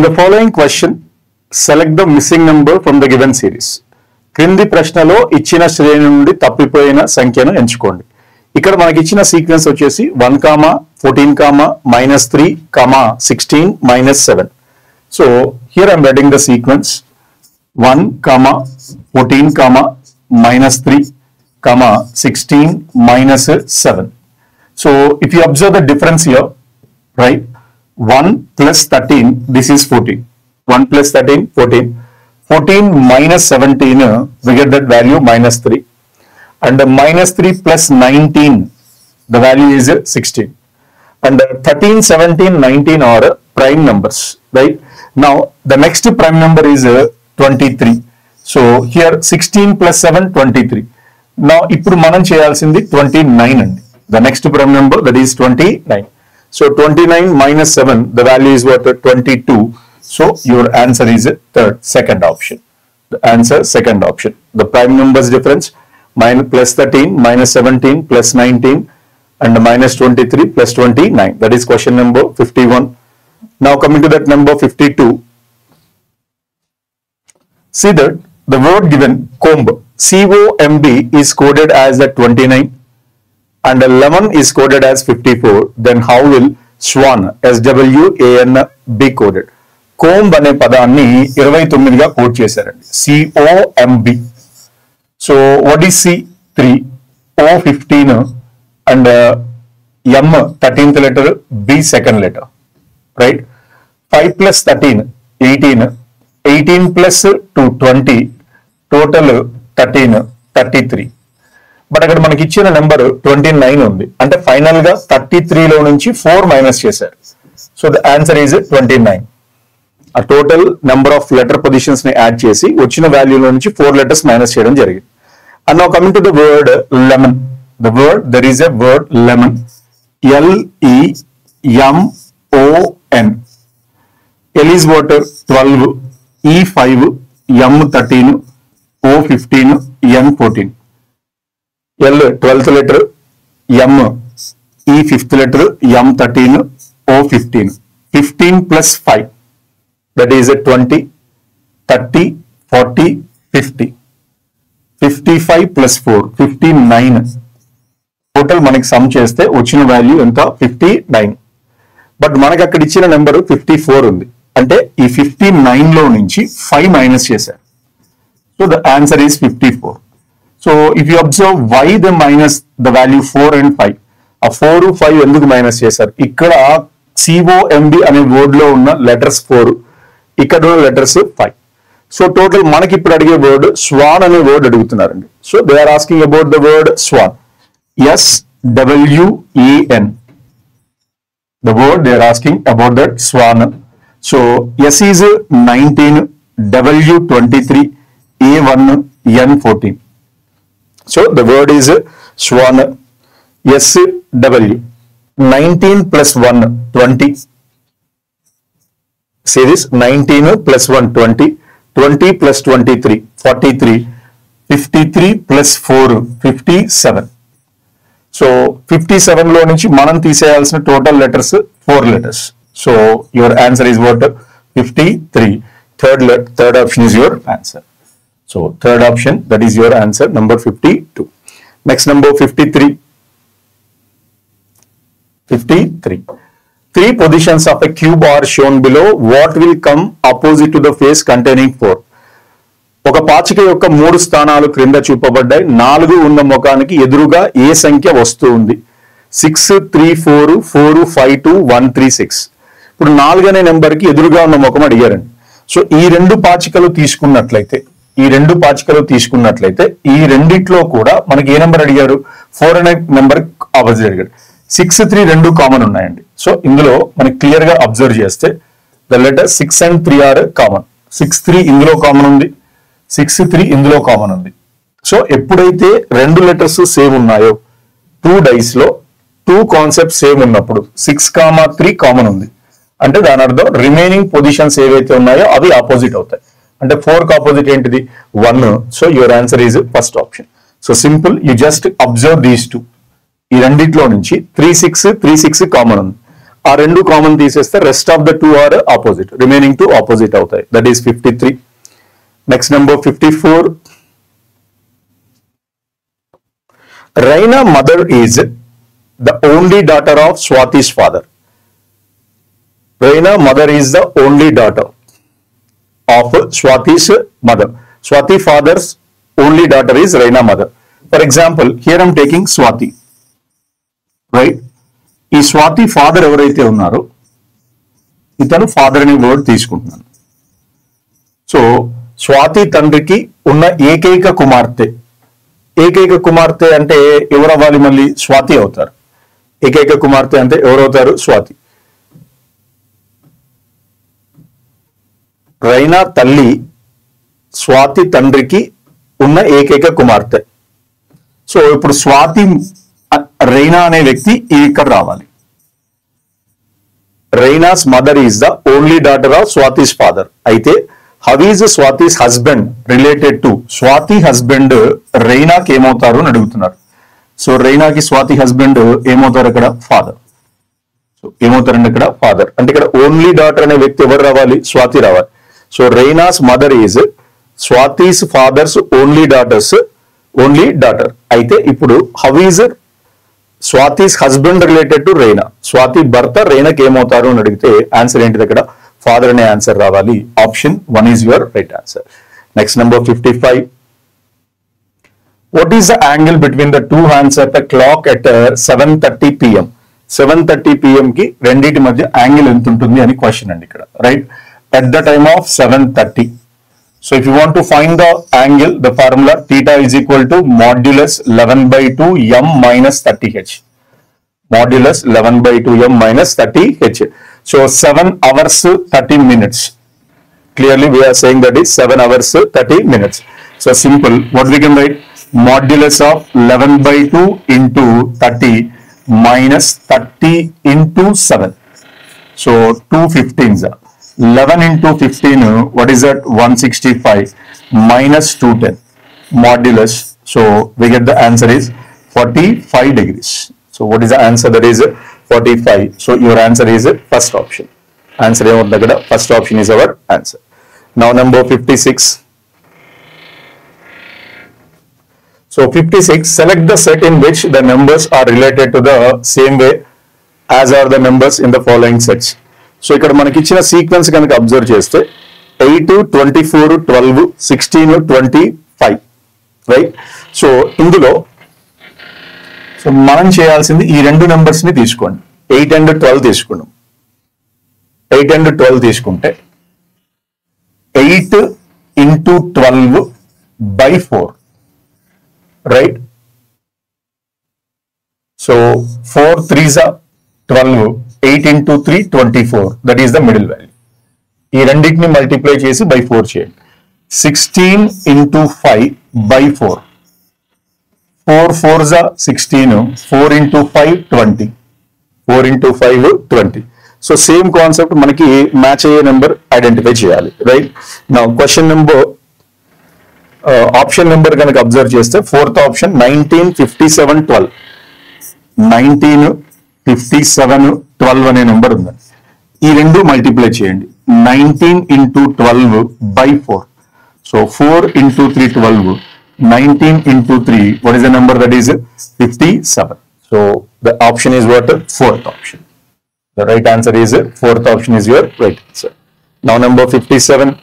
In the following question, select the missing number from the given series. క్రింది ప్రశ్నలో ఇచ్చిన శ్రేణి నుండి తప్పిపోయిన సంఖ్యను ఎంచుకోండి. ఇక్కడ మనకి ఇచ్చిన సీక్వెన్స్ వచ్చేసి 1, 14, -3, 16, -7. So here I am writing the sequence 1, 14, -3, 16, -7. So if you observe the difference here, right? 1 plus 13, this is 14. 1 plus 13, 14. 14 minus 17, we get that value -3. And the -3 plus 19, the value is 16. And 13, 17, 19 are prime numbers, right? Now, the next prime number is 23. So, here 16 plus 7, 23. Now, ఇప్పుడు మనం చేయాల్సింది 29 అండి. The next prime number, that is 29. So 29 minus 7, the value is what? 22. So your answer is second option. The answer second option. The prime numbers difference plus 13, minus 17, plus 19, and minus 23, plus 29. That is question number 51. Now coming to that number 52. See that the word given comb, C-O-M-B, is coded as the 29. And a lemon is coded as 54, then how will swan, SWAN, be coded? Comb అనే పదాన్ని 29గా code చేశారండి. COMB. So what is C? 3, O 15, and M 13th letter, B second letter, right? 5 plus 13, 18, 18 plus 2, 20, total 13, 33. But అక్కడ మనకి ఇచ్చిన number 29 ఉంది, అంటే final గా 33 లో నుంచి 4 మైనస్ చేశారు. So the answer is 29. ఆ total number of letter positions ని యాడ్ చేసి వచ్చిన వాల్యూలో నుంచి 4 లెటర్స్ మైనస్ చేయడం జరిగింది. And now coming to the word lemon. The word, there is a word lemon, LEMON. L is what? 12, E 5, M 13, O 15, N 14. L 12th letter, M, E 5th letter, M 13, O 15. 15 plus 5, that is a 20, 30, 40, 50. 55 plus 4, 59. Total మనకి some చేస్తే వచ్చిన value ఎంత? 59. But మనకి అక్కడ ఇచ్చిన number 54 ఉంది, అంటే ఈ 59 లో నుంచి 5 మైనస్ చేశారు. So the answer is 54. So if you observe why they minus the value 4 and 5, ఆ 4, 5 ఎందుకు మైనస్ చేశారు? ఇక్కడ COMB అనే వర్డ్ లో ఉన్న లెటర్స్ 4, ఇక్కడ ఉన్న లెటర్స్ 5. సో టోటల్ మనకి ఇప్పుడు అడిగే వర్డ్ స్వాన్ అనే వర్డ్ అడుగుతున్నారండి. So they are asking about the word swan, SWAN. The word they are asking about that swan. So S is 19, W 23, A1, N 14. So the word is swan, SW. 19 plus 1, 20. See this, 19 plus 1, 20. 20 plus 23, 43. 53 plus 4, 57. So 57 లో నుంచి మనం తీసేయాల్సిన total letters 4 letters. So your answer is what? 53. Third option is your answer. So third option, that is your answer, number 52. Next number 53. 53. 3 positions of a cube are shown below. What will come opposite to the face containing 4? ఒక పాచిక యొక్క 3 స్థానాలు క్రింద చూపబడ్డాయి. 4 ఉన్న ముఖానికి ఎదురుగా ఏ సంఖ్య వస్తూ ఉంది? 6, 3, 4, 4, 5, 2, 1, 3, 6. ఇప్పుడు 4 అనే నెంబర్ కి ఎదురుగా ఉన్న ముఖం అడిగారండి. సో ఈ రెండు పాచికలు తీసుకున్నట్లయితే ఈ రెండిట్లో కూడా మనకి ఏ నెంబర్ అడిగారు? 4 అనే నెంబర్ ఆపోజిట్ అడిగారు. 6, 3 రెండు కామన్ ఉన్నాయండి. సో ఇందులో మనకి క్లియర్ గా అబ్జర్వ్ చేస్తే the letter 6 and 3 are common. 6, 3 ఇందులో కామన్ ఉంది, 6, 3 ఇందులో కామన్ ఉంది. సో ఎప్పుడైతే రెండు లెటర్స్ సేమ్ ఉన్నాయో, 2 డైస్ లో 2 కాన్సెప్ట్ సేమ్ ఉన్నప్పుడు 6, 3 కామన్ ఉంది, అంటే దాని అర్థం రిమైనింగ్ పొజిషన్స్ ఏవైతే ఉన్నాయో అవి ఆపోజిట్ అవుతాయి. అంటే 4 కి ఆపోజిట్ ఏంటిది? 1. So your answer is first option. So simple, you just observe these 2. ఈ రెండిట్లో నుంచి 3, 6 కామన్ ఉంది, ఆ రెండు కామన్ తీసేస్తే rest of the 2 are opposite, remaining 2 opposite అవుతాయి. That is 53. Next number 54. Raina mother is the only daughter of Swati's father. Raina mother is the only daughter of Swati's mother. Swati father's only daughter is Raina mother. For example, here I am taking Swati, right? ఈ Swathi father ఎవరైతే ఉన్నారో ఇతను father అనే word తీసుకుంటున్నాను. So Swathi తండ్రికి ఉన్న ఏకైక కుమార్తె, ఏకైక కుమార్తె అంటే ఎవరు అవ్వాలి? మళ్ళీ స్వాతి అవుతారు. ఏకైక కుమార్తె అంటే ఎవరవుతారు? స్వాతి. రైనా తల్లి స్వాతి తండ్రికి ఉన్న ఏకైక కుమార్తె. సో ఇప్పుడు స్వాతి రైనా అనే వ్యక్తి ఇక్కడ రావాలి. Raina's mother is the only daughter of Swati's father. అయితే how is Swati's husband related to? Swati husband రైనాకి ఏమవుతారు అని అడుగుతున్నారు. సో రైనాకి స్వాతి హస్బెండ్ ఏమవుతారు అక్కడ? ఫాదర్. సో ఏమవుతారండి ఇక్కడ? ఫాదర్. అంటే ఇక్కడ ఓన్లీ డాటర్ అనే వ్యక్తి ఎవరు రావాలి? స్వాతి రావాలి. So Raina's mother is Swati's father's only daughter. అయితే ఇప్పుడు how is Swati's husband related to Raina? Swati భర్త రైనాకి ఏమవుతారు అని అడిగితే ఆన్సర్ ఏంటిది అక్కడ? ఫాదర్ అనే ఆన్సర్ రావాలి. Option 1 is your right answer. Next number 55. What is the angle between the 2 hands at the clock at 7:30 PM? 7:30 PM కి రెండింటి మధ్య యాంగిల్ ఎంత ఉంటుంది అని క్వశ్చన్ అండి ఇక్కడ, right? At the time of 7:30. So if you want to find the angle, the formula theta is equal to modulus 11/2 m minus 30h. Modulus 11/2 m minus 30h. So 7 hours 30 minutes. Clearly we are saying that is 7 hours 30 minutes. So simple, what we can write? Modulus of 11/2 into 30 minus 30 into 7. So 2 15s. 11 into 15, what is that? 165 minus 210 modulus. So we get the answer is 45 degrees. So what is the answer? That is 45. So your answer is first option. Answer first option is our answer. Now number 56. So 56, select the set in which the numbers are related to the same way as are the numbers in the following sets. So ఇక్కడ మనకి ఇచ్చిన sequence కనుక observe చేస్తే 8, 24, 12, 16, 25, right? So ఇందులో so మనం చేయాల్సింది ఈ రెండు నెంబర్స్ ని తీసుకోండి. 8 and 12 తీసుకున్నాం. 8 and 12 తీసుకుంటే 8 into 12 by 4, right? So 4 3s are 12, 8 into 3 24, that is the middle value. ఈ రెండింటిని మల్టిప్లై చేసి by 4 చేయండి. 16 into 5 by 4, 4 4s are 16, 4 into 5 20, 4 into 5 20. So same concept మనకి మ్యాచ్ అయ్యే నెంబర్ ఐడెంటిఫై చేయాలి, రైట్? నా క్వశ్చన్ నెంబర్ ఆప్షన్ నెంబర్ కనుక observe చేస్తే 4th ఆప్షన్ 19 57 12, 19 57 12 అనే నెంబర్ ఉందండి. ఈ రెండు మల్టిప్లై చేయండి. 19 into 12 by 4. So 4 into 3 12, 19 into 3, what is the number? That is 57. So the option is what? 4th option. The right answer is 4th option is your right answer. Now number 57.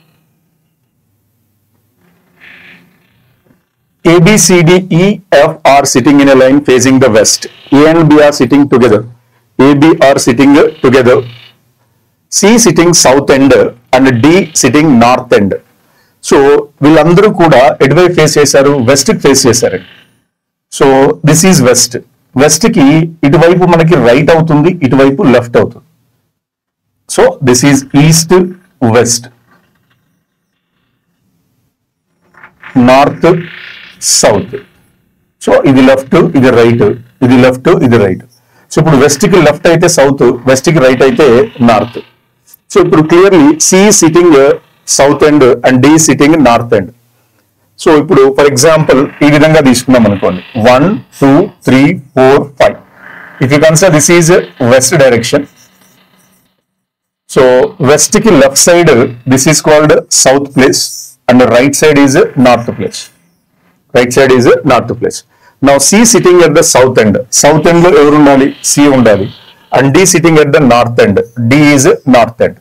A, B, C, D, E, F are sitting in a line facing the west. A and B are sitting together. A, B are sitting together. C sitting south end and D sitting north end. So వీళ్ళందరూ కూడా ఎటువైపు face చేశారు? West కి face చేశారు. So this is west. West కి ఇటువైపు మనకి right అవుతుంది, ఇటువైపు లెఫ్ట్ అవుతుంది. So this is east west, north south. So ఇది లెఫ్ట్, ఇది రైట్, ఇది లెఫ్ట్, ఇది రైట్. సో ఇప్పుడు వెస్ట్ కి లెఫ్ట్ అయితే సౌత్, వెస్ట్ కి రైట్ అయితే నార్త్. సో ఇప్పుడు clearly C sitting south end and D sitting north end. So ఇప్పుడు ఫర్ ఎగ్జాంపుల్ ఈ విధంగా తీసుకున్నాం అనుకోండి, 1 2 3 4 5. If you consider this is west direction, so west కి left side this is called south place and right side is north place. Right side is north place. Now C sitting at the south end. South end లో ఎవరు ఉండాలి? C ఉండాలి. And D sitting at the north end. D is north end.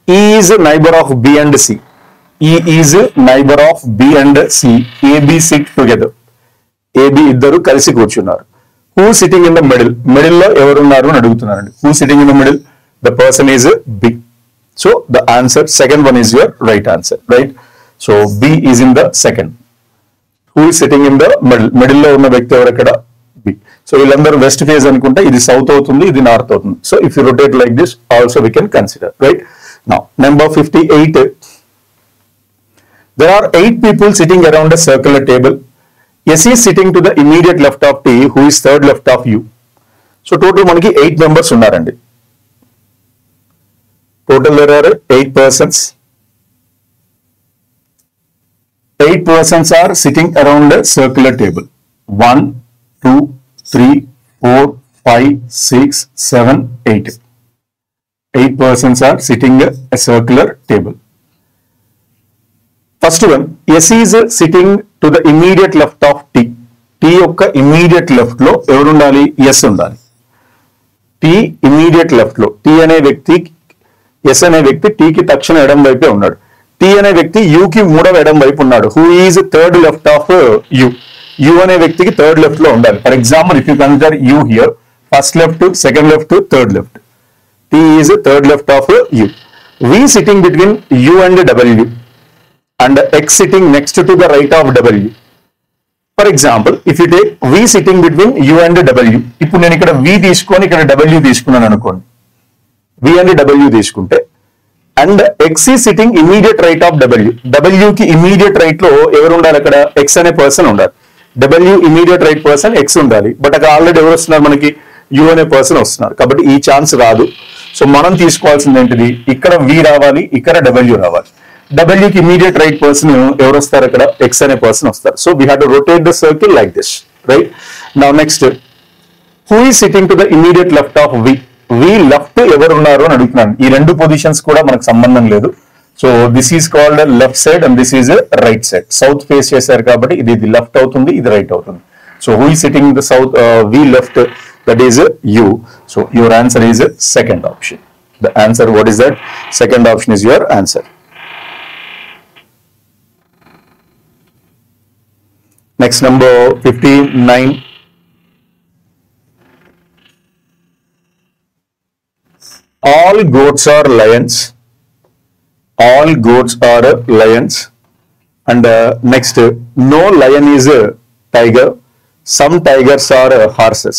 E is neighbor of B and C. E is neighbor of B and C. AB sit together. AB ఇద్దరు కలిసి కూర్చున్నారు. Who sitting in the middle? Middle లో ఎవరు ఉన్నారు అని అడుగుతున్నారండి. Who sitting in the middle? The person is B. So the answer second one is your right answer, right? So B is in the second. Who is sitting in the middle? Middle లో ఉన్న వ్యక్తి ఎవరు అక్కడ? B. So వీళ్ళందరూ west phase అనుకుంటే ఇది south అవుతుంది, ఇది నార్త్ అవుతుంది. So if you rotate like this also we can consider, right? Now, number 58. There are 8 people sitting around a circular table. S is sitting to the immediate left of T, who is third left of U. So, total manaki 8 members unnarandi. Total there are 8 persons. 8 persons are sitting around a circular table. 1, 2, 3, 4, 5, 6, 7, 8. 8 persons are sitting a circular table. First one, S is sitting to the immediate left of T. T యొక్క immediate left లో ఎవరు ఉండాలి? S ఉండాలి. T immediate left లో T అనే వ్యక్తి, S అనే వ్యక్తి T కి తక్షణ ఎడం వైపే ఉన్నాడు. T అనే వ్యక్తి U కి మూడవ ఎడం వైపు ఉన్నాడు. Who is third left of U? U అనే వ్యక్తికి third left లో ఉండాలి. For example, if you consider U here, first left, second left, third left. T is third left of U. V sitting between U and W and X sitting next to the right of W. For example, if you take V sitting between U and W, ఇప్పుడు నేను ఇక్కడ V తీసుకొని ఇక్కడ W తీసుకున్నాను అనుకోండి. V and W తీసుకుంటే and X is sitting immediate right of W. W కి immediate right లో ఎవరు ఉండాలి? అక్కడ X అనే పర్సన్ ఉండాలి. W immediate right person X ఉండాలి. బట్ అక్కడ ఆల్రెడీ ఎవరు వస్తున్నారు? మనకి U అనే పర్సన్ వస్తున్నారు. కాబట్టి ఈ ఛాన్స్ రాదు. సో మనం తీసుకోవాల్సింది ఏంటిది? ఇక్కడ V రావాలి, ఇక్కడ W రావాలి. W కి ఇమీడియట్ రైట్ పర్సన్ ఎవరు వస్తారు? అక్కడ X అనే పర్సన్ వస్తారు. So we have to rotate the circle like this, right? Now next, who is sitting to the immediate left of V? V left ఎవరు ఉన్నారు అని అడుగుతున్నాను. ఈ రెండు పొజిషన్స్ కూడా మనకు సంబంధం లేదు. So this is called left side and this is right side. South face చేశారు కాబట్టి ఇది లెఫ్ట్ అవుతుంది, ఇది రైట్ అవుతుంది. So who is sitting the south V left? That is U. So your answer is second option. The answer, what is that? Second option is your answer. Next, number 59. All goats are lions. All goats are lions. And next, no lion is a tiger. Some tigers are horses.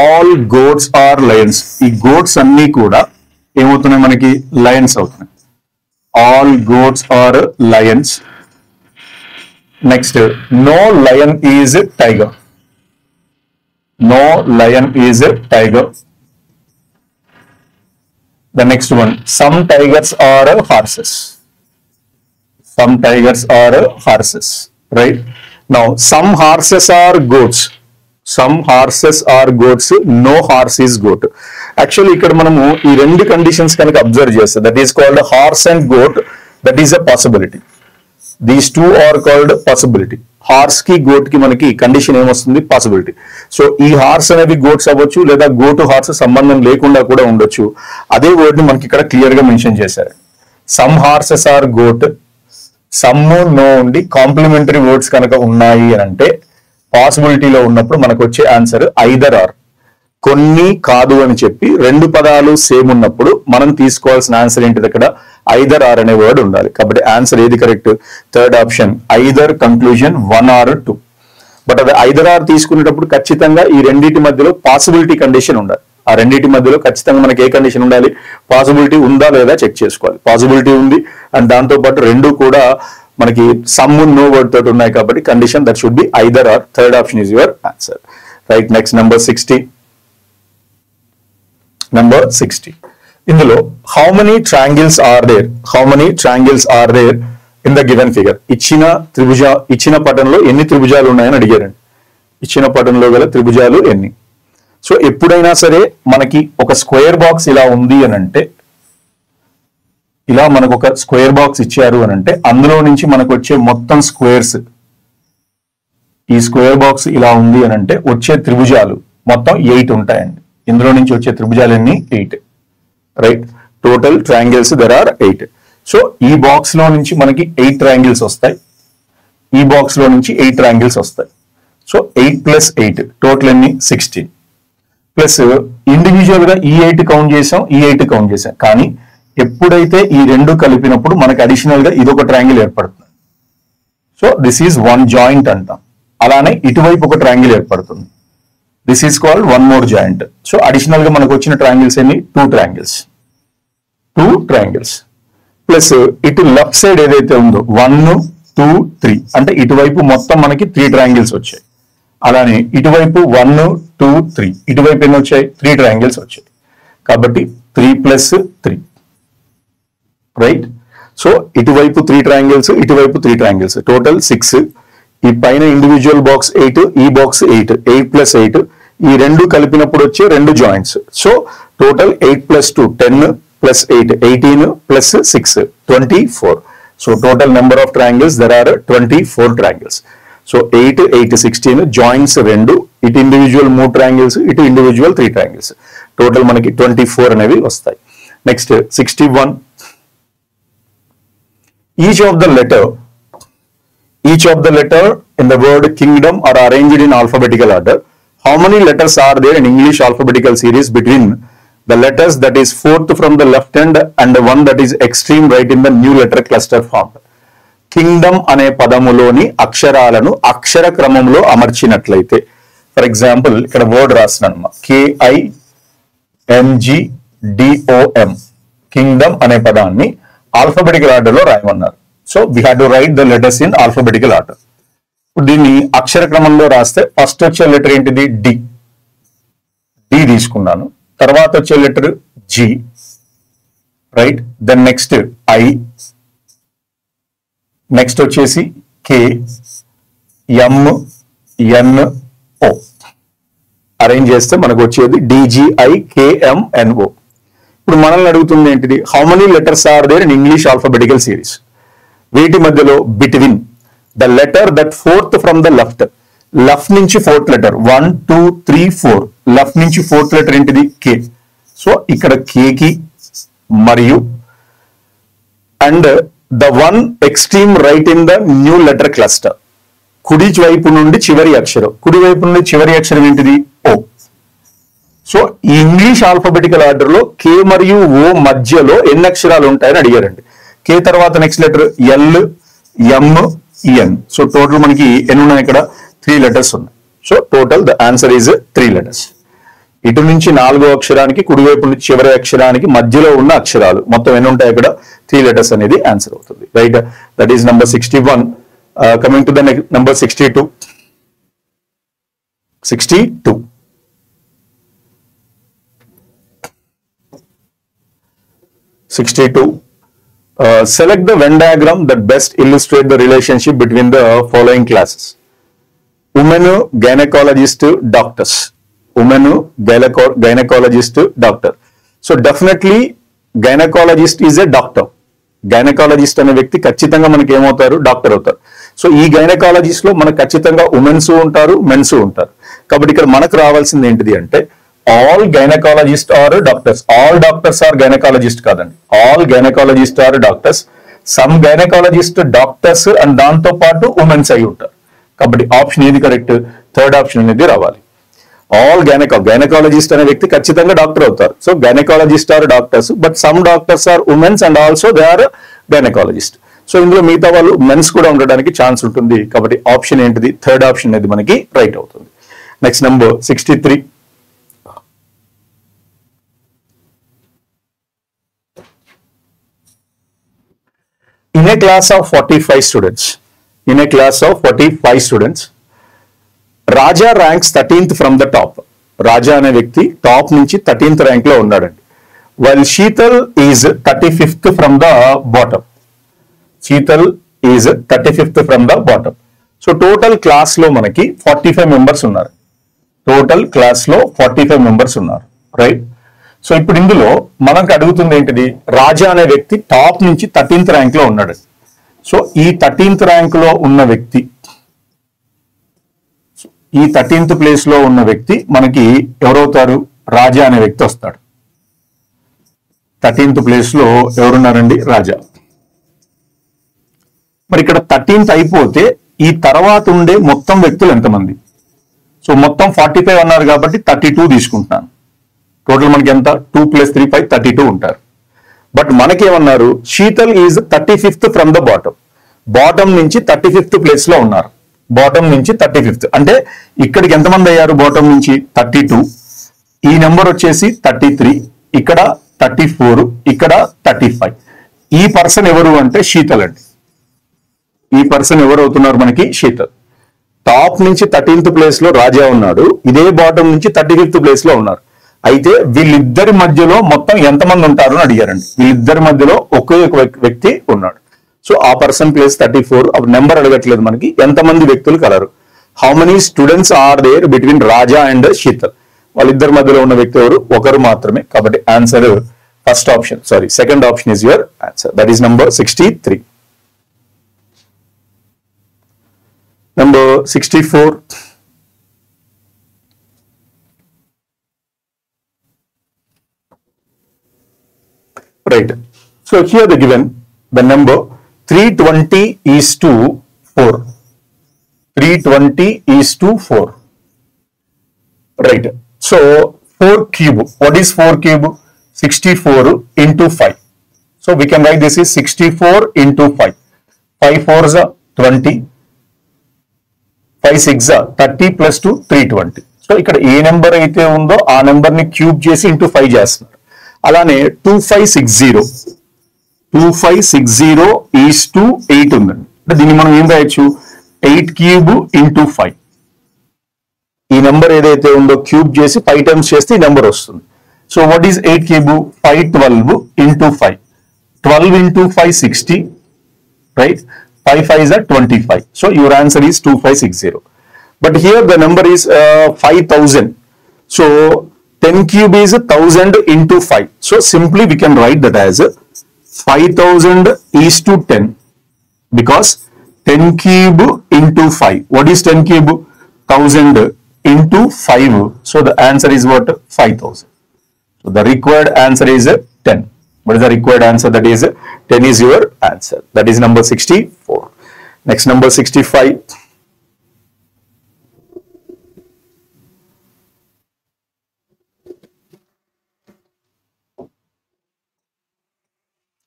All goats are lions. ఈ goats అన్ని కూడా ఏమవుతున్నాయి? మనకి lions అవుతున్నాయి. All goats are lions. Next, no lion is a tiger. No lion is a tiger. The next one, some tigers are horses. Some tigers are horses, right? Now, some horses are goats. Some horses are goats. No horse is goat. Actually, ఇక్కడ మనము ఈ రెండు conditions కనుక observe చేస్తే, that is called horse and goat. That is a possibility. These two are called possibility. Horse కి goat కి మనకి condition ఏమొస్తుంది? పాసిబిలిటీ. సో ఈ హార్స్ అనేవి గోట్స్ అవ్వచ్చు, లేదా గోటు హార్స్ సంబంధం లేకుండా కూడా ఉండొచ్చు. అదే వర్డ్ ని మనకి ఇక్కడ క్లియర్ గా మెన్షన్ చేశారు. Some horses are goat, some no ఉండి కాంప్లిమెంటరీ వర్డ్స్ కనుక ఉన్నాయి అని అంటే పాసిబిలిటీలో ఉన్నప్పుడు మనకు వచ్చే ఆన్సర్ ఐదర్ ఆర్. కొన్ని కాదు అని చెప్పి రెండు పదాలు సేమ్ ఉన్నప్పుడు మనం తీసుకోవాల్సిన ఆన్సర్ ఏంటిది? అక్కడ ఐదర్ ఆర్ అనే వర్డ్ ఉండాలి. కాబట్టి ఆన్సర్ ఏది correct? Third option, either conclusion 1 or 2. But అది ఐదర్ ఆర్ తీసుకునేటప్పుడు ఖచ్చితంగా ఈ రెండింటి మధ్యలో పాసిబిలిటీ కండిషన్ ఉండాలి. ఆ రెండింటి మధ్యలో ఖచ్చితంగా మనకి ఏ కండిషన్ ఉండాలి? పాసిబిలిటీ ఉందా లేదా చెక్ చేసుకోవాలి. పాసిబిలిటీ ఉంది అండ్ దాంతో పాటు రెండు కూడా మనకి సమ్ నో వర్డ్ తోటి ఉన్నాయి కాబట్టి condition that should be either or. Third option is your answer, right? Next number 60. Number 60. ఇందులో how many triangles are there? How many triangles are there in the given figure? ఇచ్చిన పటంలో ఎన్ని త్రిభుజాలు ఉన్నాయని అడిగారండి. ఇచ్చిన పటంలో గల త్రిభుజాలు ఎన్ని? సో ఎప్పుడైనా సరే మనకి ఒక స్క్వేర్ బాక్స్ ఇలా ఉంది అని అంటే ఇలా మనకు ఒక స్క్వేర్ బాక్స్ ఇచ్చారు అని అంటే అందులో నుంచి మనకు వచ్చే మొత్తం స్క్వేర్స్, ఈ స్క్వేర్ బాక్స్ ఇలా ఉంది అని అంటే వచ్చే త్రిభుజాలు మొత్తం 8 ఉంటాయండి. ఇందులో నుంచి వచ్చే త్రిభుజాలు ఎన్ని? 8, right. Total triangles there are 8. So ఈ బాక్స్ లో నుంచి మనకి 8 ట్రయాంగిల్స్ వస్తాయి, ఈ బాక్స్ లో నుంచి 8 ట్రయాంగిల్స్ వస్తాయి. సో 8 + 8 టోటల్ ఎన్ని? 16. ప్లస్ ఇండివిజువల్ గా ఈ 8 కౌంట్ చేసాం, ఈ 8 కౌంట్ చేసాం. కానీ ఎప్పుడైతే ఈ రెండు కలిపినప్పుడు మనకి అడిషనల్ గా ఇదొక ట్రయాంగిల్ ఏర్పడుతుంది. So this is one joint అంటాం. అలానే ఇటువైపు ఒక ట్రయాంగిల్ ఏర్పడుతుంది. This is called one more joint. So additional గా మనకు వచ్చిన ట్రయాంగిల్స్ ఎన్ని? 2 ట్రయాంగిల్స్. 2 ట్రయాంగిల్స్ ప్లస్ ఇటు లెఫ్ట్ సైడ్ ఏదైతే ఉందో 1, 2, 3 అంటే ఇటువైపు మొత్తం మనకి 3 ట్రయాంగిల్స్ వచ్చాయి. అలానే ఇటువైపు 1, 2, 3 ఇటువైపు ఎన్ని వచ్చాయి? 3 ట్రయాంగిల్స్ వచ్చాయి. కాబట్టి 3 + 3, రైట్. సో ఇటువైపు 3 ట్రయాంగిల్స్, ఇటువైపు 3 ట్రయాంగిల్స్, టోటల్ 6. ఈ పైన ఇండివిజువల్ బాక్స్ 8, ఈ బాక్స్ 8, 8 + 8 ఈ రెండు కలిపినప్పుడు వచ్చే 2 joints. So total 8 + 2 10 + 8 18 + 6 24. So total number of triangles there are 24 triangles. So 8 8 16 joints 2, ఇటు ఇండివిజువల్ 3 ట్రయాంగిల్స్, ఇటు ఇండివిజువల్ 3 ట్రయాంగిల్స్, టోటల్ మనకి 24 అనేవి వస్తాయి. Next 61. Each of the letter in the word kingdom are arranged in alphabetical order. How many letters are there in English alphabetical series between the letters that is fourth from the left hand and the one that is extreme right in the new letter cluster formed? Kingdom అనే పదములోని అక్షరాలను అక్షర క్రమంలో అమర్చినట్లయితే, for example ఇక్కడ word రాస్తున్నాను, KINGDOM, kingdom అనే పదాన్ని ఆల్ఫాబెటికల్ ఆర్డర్ లో రాయమన్నారు. So we have to write the letters in alphabetical order. దీన్ని అక్షర క్రమంలో రాస్తే ఫస్ట్ వచ్చే లెటర్ ఏంటిది? డి తీసుకున్నాను. తర్వాత వచ్చే letter G, right. Then next I, next వచ్చేసి K, M, N, O. Arrange చేస్తే మనకు వచ్చేది DGIKMNO. ఇప్పుడు మనల్ని అడుగుతుంది ఏంటిది? How many letters are there in English alphabetical series? వీటి మధ్యలో between the letter that fourth from the left, left నుంచి 4th లెటర్ 1 2 3 4, లెఫ్ట్ నుంచి 4th లెటర్ ఏంటిది? K. సో ఇక్కడ K కి మరియు and the one extreme right in the new letter cluster, కుడి వైపు నుండి చివరి అక్షరం, కుడి వైపు నుండి చివరి అక్షరం ఏంటిది? O. సో ఈ ఇంగ్లీష్ ఆల్ఫాబెటికల్ ఆర్డర్ లో K మరియు O మధ్యలో ఎన్ని అక్షరాలు ఉంటాయని అడిగారండి. K తర్వాత next letter L, M, N. So total మనకి ఎన్ని ఉన్నాయి? ఇక్కడ 3 లెటర్స్ ఉన్నాయి. So total the answer is 3 letters. ఇటు నుంచి 4వ అక్షరానికి, కుడివైపు నుంచి చివరి అక్షరానికి మధ్యలో ఉన్న అక్షరాలు మొత్తం ఎన్ని ఉంటాయి? ఇక్కడ 3 లెటర్స్ అనేది ఆన్సర్ అవుతుంది, right. That is number 61. Coming to the number 62. 62. Select the Venn diagram that best illustrate the relationship between the following classes. Women, gynecologist, doctors. Women, gynecologist, doctor. So definitely gynecologist is a doctor. Gynecologist అనే వ్యక్తి ఖచ్చితంగా మనకి ఏమవుతారు? Doctor అవుతారు. So ఈ gynaecologist లో మనకు ఖచ్చితంగా ఉమెన్స్ ఉంటారు, మెన్స్ ఉంటారు. కాబట్టి ఇక్కడ మనకు రావాల్సింది ఏంటిది అంటే all gynecologists are doctors. All doctors are gynecologists కాదండి. All gynecologists are doctors. Some gynecologist doctors and దాంతో పాటు ఉమెన్స్ అయి ఉంటారు. కాబట్టి ఆప్షన్ ఏది కరెక్ట్? థర్డ్ ఆప్షన్ అనేది రావాలి. ఆల్ గైనకాలజిస్ట్ అనే వ్యక్తి ఖచ్చితంగా డాక్టర్ అవుతారు. So gynaecologist are doctors, but some doctors are womens and also they are gynaecologist. So ఇందులో మిగతా వాళ్ళు మెన్స్ కూడా ఉండడానికి ఛాన్స్ ఉంటుంది. కాబట్టి ఆప్షన్ ఏంటిది? థర్డ్ ఆప్షన్ అనేది మనకి రైట్ అవుతుంది. Next number 63. In a class of 45 students, Raja ranks 13th from the top. Raja అనే వ్యక్తి టాప్ నుంచి 13th ర్యాంక్ లో ఉన్నాడండి. While Sheetal is 35th from the bottom. Sheetal is 35th from the bottom. So total class లో మనకి 45 members ఉన్నారు. Total class లో 45 members ఉన్నారు, రైట్. సో ఇప్పుడు ఇందులో మనకు అడుగుతుంది ఏంటిది, రాజా అనే వ్యక్తి టాప్ నుంచి 13th ర్యాంక్ లో ఉన్నాడు. సో ఈ 13th ర్యాంక్ లో ఉన్న వ్యక్తి, ఈ 13th ప్లేస్ లో ఉన్న వ్యక్తి మనకి ఎవరవుతారు, రాజా అనే వ్యక్తి వస్తాడు. 13th ప్లేస్ లో ఎవరున్నారండి, రాజా. మరి ఇక్కడ 13th అయిపోతే ఈ తర్వాత ఉండే మొత్తం వ్యక్తులు ఎంతమంది, సో మొత్తం 45 అన్నారు కాబట్టి 32 తీసుకుంటున్నాను. టోటల్ మనకి ఎంత, 2 + 3 5 32 ఉంటారు. బట్ మనకేమన్నారు, Sheetal is 35th from the bottom. Bottom నుంచి 35th ప్లేస్ లో ఉన్నారు. బాటమ్ నుంచి 35th అంటే ఇక్కడికి ఎంతమంది అయ్యారు, బాటమ్ నుంచి 32, ఈ నెంబర్ వచ్చేసి 33, ఇక్కడ 34, ఇక్కడ 35. ఈ పర్సన్ ఎవరు అంటే శీతల్ అండి. ఈ పర్సన్ ఎవరు అవుతున్నారు మనకి, శీతల్. టాప్ నుంచి 13th ప్లేస్ లో రాజా ఉన్నాడు, ఇదే బాటమ్ నుంచి 35th ప్లేస్ లో ఉన్నారు. అయితే వీళ్ళిద్దరి మధ్యలో మొత్తం ఎంతమంది ఉంటారు అని అడిగారండి. వీళ్ళిద్దరి మధ్యలో ఒకే ఒక వ్యక్తి ఉన్నాడు. సో ఆ పర్సన్ ప్లేస్ 34. నెంబర్ అడగట్లేదు మనకి, ఎంతమంది వ్యక్తులు కలరు, how many students are there between Raja and Sheetal. వాళ్ళిద్దరి మధ్యలో ఉన్న వ్యక్తి ఎవరు, ఒకరు మాత్రమే. కాబట్టి answer first option, second option is your answer. That is number 63. Number 64. Right. So here the given, the number 320 is to 4. 320 is to 4. Right. So 4 cube. What is 4 cube? 64 into 5. So we can write this is 64 into 5. 5 4s are 20. 5 6 30 plus 2 320. So ఇక్కడ ఏ number అయితే ఉందో ఆ number ని cube చేసి into 5 చేస్తున్నారు. అలానే 2560 is to 8 ఉందండి. అంటే దీన్ని మనం ఏం రాయొచ్చు, 8 క్యూబ్ ఇంటూ 5. ఈ నెంబర్ ఏదైతే ఉందో క్యూబ్ చేసి 5 టైమ్స్ చేస్తే ఈ నెంబర్ వస్తుంది. So what is 8 cube, 512 into 5. 12 into 5 60, right? 5 5s are 25. So your answer is 2560. But here the number is 5000. So 10 cube is 1000 into 5. So simply we can write that as 5000 is to 10, because 10 cube into 5. What is 10 cube? 1000 into 5. So the answer is what? 5000. So the required answer is 10. What is the required answer? That is 10 is your answer. That is number 64. Next, number 65.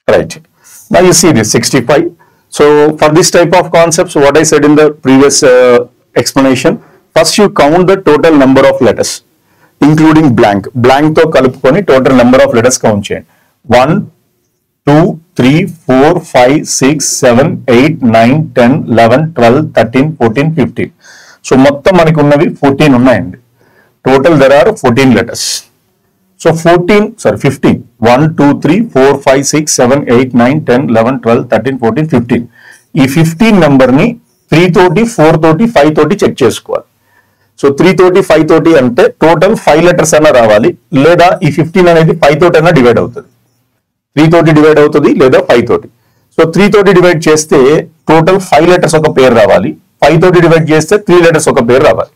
Right. Now you see this 65. So for this type of concepts, what I said in the previous explanation, first you count the total number of letters, including blank. Blank to kalupukoni total number of letters count cheyandi. 1 2 3 4 5 6 7 8 9 10 11 12 13 14 15. So మొత్తం మనకు ఉన్నవి 14 ఉన్నాయండి. Total there are 14 letters. So 15 1 2 3 4 5 6 7 8 9 10 11 12 13 14 15. ఈ 15 number ని 3 తోటి 4 తోటి 5 తోటి check చేసుకోవాలి. సో 3 తోటి 5 తోటి అంటే టోటల్ 5 లెటర్స్ అన్న రావాలి, లేదా ఈ 15 అనేది 5 తోటి అన్న డివైడ్ అవుతుంది. 3 తోటి డివైడ్ అవుతుంది లేదా 5 తోటి. సో 3 తోటి డివైడ్ చేస్తే టోటల్ 5 లెటర్స్ ఒక పేరు రావాలి, 5 తోటి డివైడ్ చేస్తే 3 లెటర్స్ ఒక పేరు రావాలి.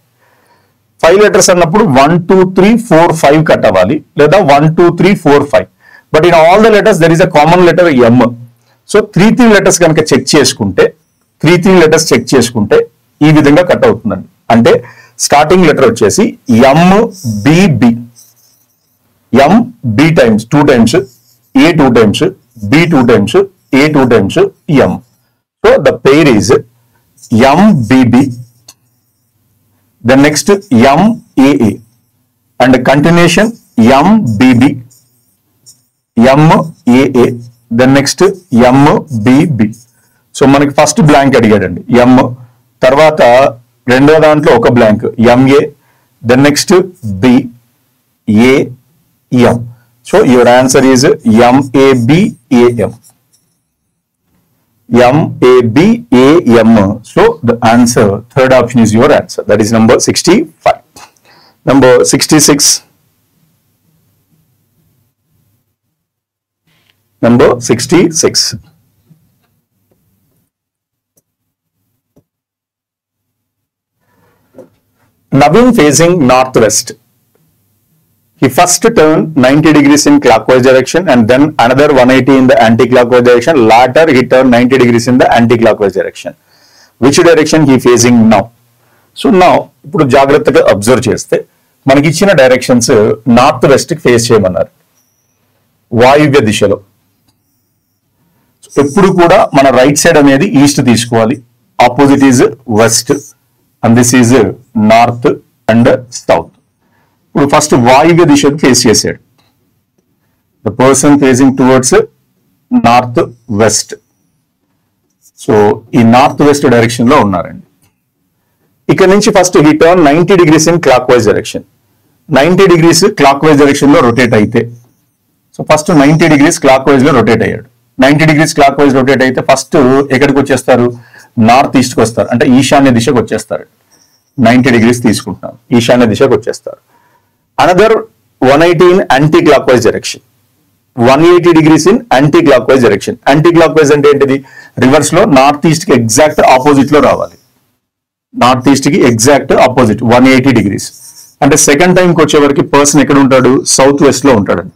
5 లెటర్స్ అన్నప్పుడు 1 2 3 4 5 కట్ అవ్వాలి, లేదా 1 2 3 4 5. But in all the letters there is a common letter M. So 3 letters కనుక చెక్ చేసుకుంటే 3 లెటర్స్ చెక్ చేసుకుంటే ఈ విధంగా కట్ అవుతుందండి. అంటే స్టార్టింగ్ లెటర్ వచ్చేసి MBB. M B times 2 times, A 2 times, B 2 times, A 2 times, M. So the pair is MBB. The next MAA, and the continuation MBB, MAA. The next MBB. So మనకి first blank అడిగాడండి M, తర్వాత రెండో దాంట్లో ఒక blank MA, the next B, A, M. So your answer is MABAM. MABAM. So the answer, third option is your answer. That is number 65. Number 66. Number 66. Navin facing northwest. He first turned 90 degrees in clockwise direction and then another 180 in the anti-clockwise direction. Later he turned 90 degrees in the anti-clockwise direction. Which direction he facing now? So now, ఇప్పుడు జాగ్రత్తగా observe చేస్తే మనకి ఇచ్చిన directions north west కి face చేయమన్నారు వాయువ్య దిశలో. ఎప్పుడు కూడా మన రైట్ సైడ్ అనేది ఈస్ట్ తీసుకోవాలి, opposite is west and this is north and south. ఇప్పుడు ఫస్ట్ వాయువ్య దిశకు ఫేస్ చేశాడు. The person facing towards north west. So ఈ నార్త్ వెస్ట్ డైరెక్షన్ లో ఉన్నారండి. ఇక్కడ నుంచి first he turn 90 degrees in clock wise direction. 90 degrees clock wise direction లో రొటేట్ అయితే, so first 90 degrees clockwise లో రొటేట్ అయ్యాడు. 90 degrees క్లాక్ వైజ్ రొటేట్ అయితే ఫస్ట్ ఎక్కడికి వచ్చేస్తారు? నార్త్ ఈస్ట్ కి వస్తారు, అంటే ఈశాన్య దిశకు వచ్చేస్తారు. 90 degrees తీసుకుంటున్నారు, ఈశాన్య దిశకు వచ్చేస్తారు. Another 180 in anti clock wise direction. 180 degrees in anti clock wise direction. Anti clock wise అంటే ఏంటిది? రివర్స్ లో నార్త్ ఈస్ట్ కి ఎగ్జాక్ట్ ఆపోజిట్ లో రావాలి. నార్త్ ఈస్ట్ కి ఎగ్జాక్ట్ ఆపోజిట్ 180 degrees. అంటే సెకండ్ టైంకి వచ్చే వరకు పర్సన్ ఎక్కడ ఉంటాడు? సౌత్ వెస్ట్ లో ఉంటాడండి.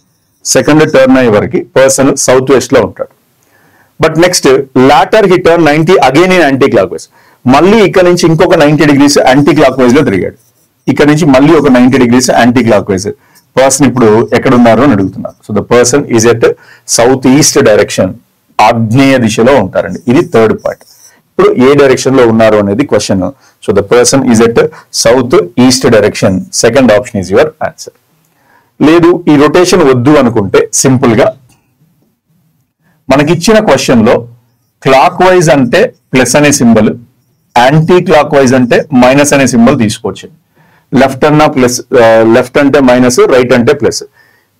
సెకండ్ టర్న్ అయ్యే వరకు పర్సన్ సౌత్ వెస్ట్ లో ఉంటాడు. But next later he turn 90 again in anticlockwise. మళ్ళీ ఇక్కడ నుంచి ఇంకొక 90 degrees యాంటీ క్లాక్ వైజ్ లో తిరిగాడు. ఇక్కడ నుంచి మళ్ళీ ఒక 90 degrees anti clock wise. Person ఇప్పుడు ఎక్కడ ఉన్నారు అని అడుగుతున్నారు. So the person is at south east direction, ఆగ్నేయ దిశలో ఉంటారండి. ఇది థర్డ్ పార్ట్. ఇప్పుడు ఏ డైరెక్షన్ లో ఉన్నారు అనేది question. So the person is at south east direction. Second option is your answer. లేదు ఈ రొటేషన్ వద్దు అనుకుంటే సింపుల్ గా మనకిచ్చిన క్వశ్చన్ లో క్లాక్ వైజ్ అంటే ప్లస్ అనే సింబల్, యాంటీ క్లాక్ వైజ్ అంటే మైనస్ అనే సింబల్ తీసుకోవచ్చు. లెఫ్ట్ అన్న ప్లస్, లెఫ్ట్ అంటే మైనస్, రైట్ అంటే ప్లస్.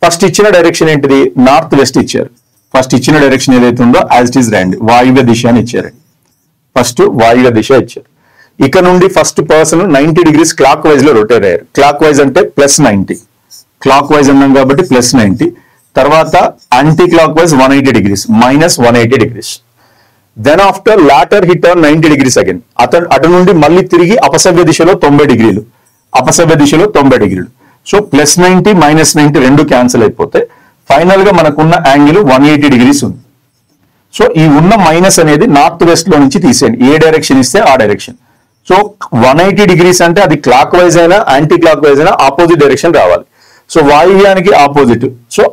ఫస్ట్ ఇచ్చిన డైరెక్షన్ ఏంటిది? నార్త్ వెస్ట్ ఇచ్చారు. ఫస్ట్ ఇచ్చిన డైరెక్షన్ ఏదైతే ఉందో యాజ్ ఇట్ ఈస్ రండి, వాయువ్య దిశ అని ఇచ్చారు. ఫస్ట్ వాయువ్య దిశ ఇచ్చారు. ఇక్కడ నుండి first person 90 degrees clockwise లో రొటేట్ అయ్యారు. క్లాక్ వైజ్ అంటే ప్లస్ 90, క్లాక్ వైజ్ అన్నాం కాబట్టి ప్లస్ 90. తర్వాత anticlockwise 180 degrees, minus 180 degrees. Then after later he turn 90 degrees again. అటు నుండి మళ్ళీ తిరిగి అపసవ్య దిశలో 90 degrees, అపసవ్య దిశలో 90 degrees. సో ప్లస్ 90 మైనస్ 90 రెండు క్యాన్సిల్ అయిపోతే ఫైనల్ గా మనకున్న యాంగిల్ 180 degrees ఉంది. సో ఈ ఉన్న మైనస్ అనేది నార్త్ వెస్ట్ లో నుంచి తీసేయండి, ఏ డైరెక్షన్ ఇస్తే ఆ డైరెక్షన్. సో 180 degrees అంటే అది క్లాక్ వైజ్ అయినా యాంటీ క్లాక్ వైజ్ అయినా ఆపోజిట్ డైరెక్షన్ రావాలి. సో వాయువ్యానికి ఆపోజిట్, సో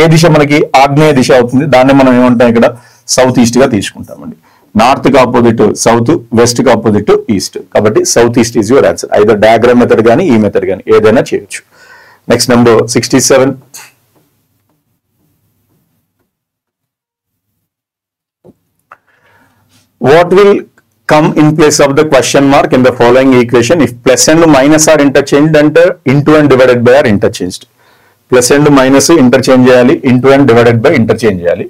ఏ దిశ మనకి? ఆగ్నేయ దిశ అవుతుంది. దాన్ని మనం ఏమంటాం ఇక్కడ? సౌత్ ఈస్ట్ గా తీసుకుంటామండి. నార్త్ కి ఆపోజిట్ సౌత్, వెస్ట్ కి ఆపోజిట్ ఈస్ట్. కాబట్టి south east is your answer. Either diagram method కానీ ఈ మెథడ్ కానీ ఏదైనా చేయొచ్చు. Next number 67. What will come in place of the question mark in the following equation if plus and minus are interchanged and into and divided by are interchanged? Plus and minus interchange చేయాలి, into and divided by interchange చేయాలి.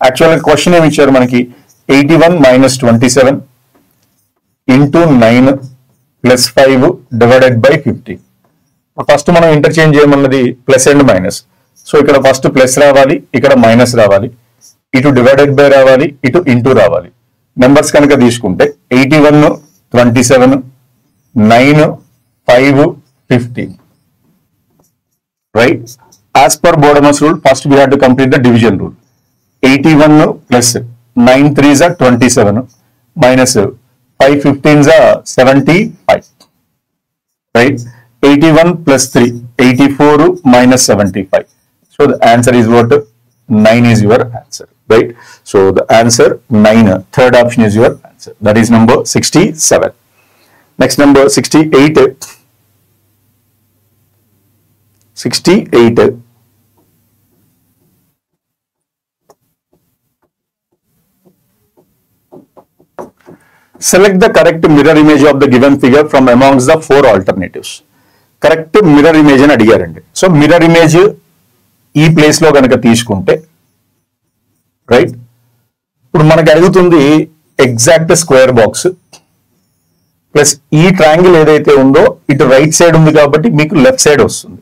యాక్చువల్గా question ఏమి ఇచ్చారు మనకి? 81 minus 27 into 9 plus 5 divided by 50. First మనం interchange చేయమన్నది plus and minus. So ఇక్కడ first plus రావాలి, ఇక్కడ మైనస్ రావాలి, ఇటు డివైడెడ్ బై రావాలి, ఇటు ఇంటూ రావాలి. నెంబర్స్ కనుక తీసుకుంటే 81, 27, 9, 5, 50. Right? As per Bodemas rule, first we have to complete the division rule. 81 plus 9 3s are 27 minus 5 15s are 75. Right? 81 plus 3, 84 minus 75. So the answer is what? 9 is your answer. Right? So the answer 9, third option is your answer. That is number 67. Next number 68. 68. Select the correct mirror image of the given figure from amongst the 4 alternatives. Correct mirror image అని అడిగారండి. So mirror image ఈ place లో కనుక తీసుకుంటే right, ఇప్పుడు మనకు అడుగుతుంది exact square box plus ఈ ట్రయాంగిల్ ఏదైతే ఉందో ఇటు రైట్ సైడ్ ఉంది కాబట్టి మీకు లెఫ్ట్ సైడ్ వస్తుంది.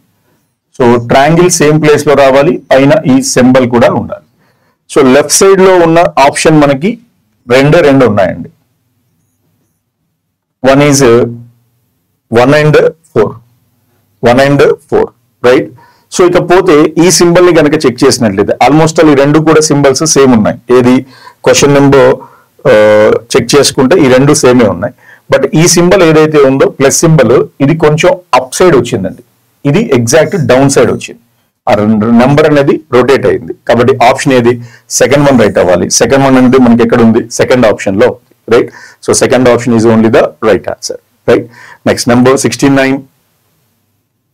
సో ట్రయాంగిల్ సేమ్ ప్లేస్ లో రావాలి, పైన ఈ సింబల్ కూడా ఉండాలి. సో లెఫ్ట్ సైడ్ లో ఉన్న ఆప్షన్ మనకి రెండు ఉన్నాయండి. One is 1 and 4 right. So ఇకపోతే ఈ సింబల్ ని కనుక చెక్ చేసినట్లయితే ఆల్మోస్ట్ ఈ రెండు కూడా సింబల్స్ సేమ్ ఉన్నాయి. ఏది క్వశ్చన్ నెంబర్ చెక్ చేసుకుంటే ఈ రెండు సేమే ఉన్నాయి. బట్ ఈ సింబల్ ఏదైతే ఉందో ప్లస్ సింబల్ ఇది కొంచెం అప్ సైడ్ వచ్చిందండి, ఇది ఎగ్జాక్ట్ డౌన్ సైడ్ వచ్చింది. ఆ నెంబర్ అనేది రొటేట్ అయింది. కాబట్టి ఆప్షన్ ఏది సెకండ్ వన్ రైట్ అవ్వాలి. సెకండ్ వన్ అనేది మనకి ఎక్కడ ఉంది, సెకండ్ ఆప్షన్ లో, right. So second option is only the right answer, right. Next number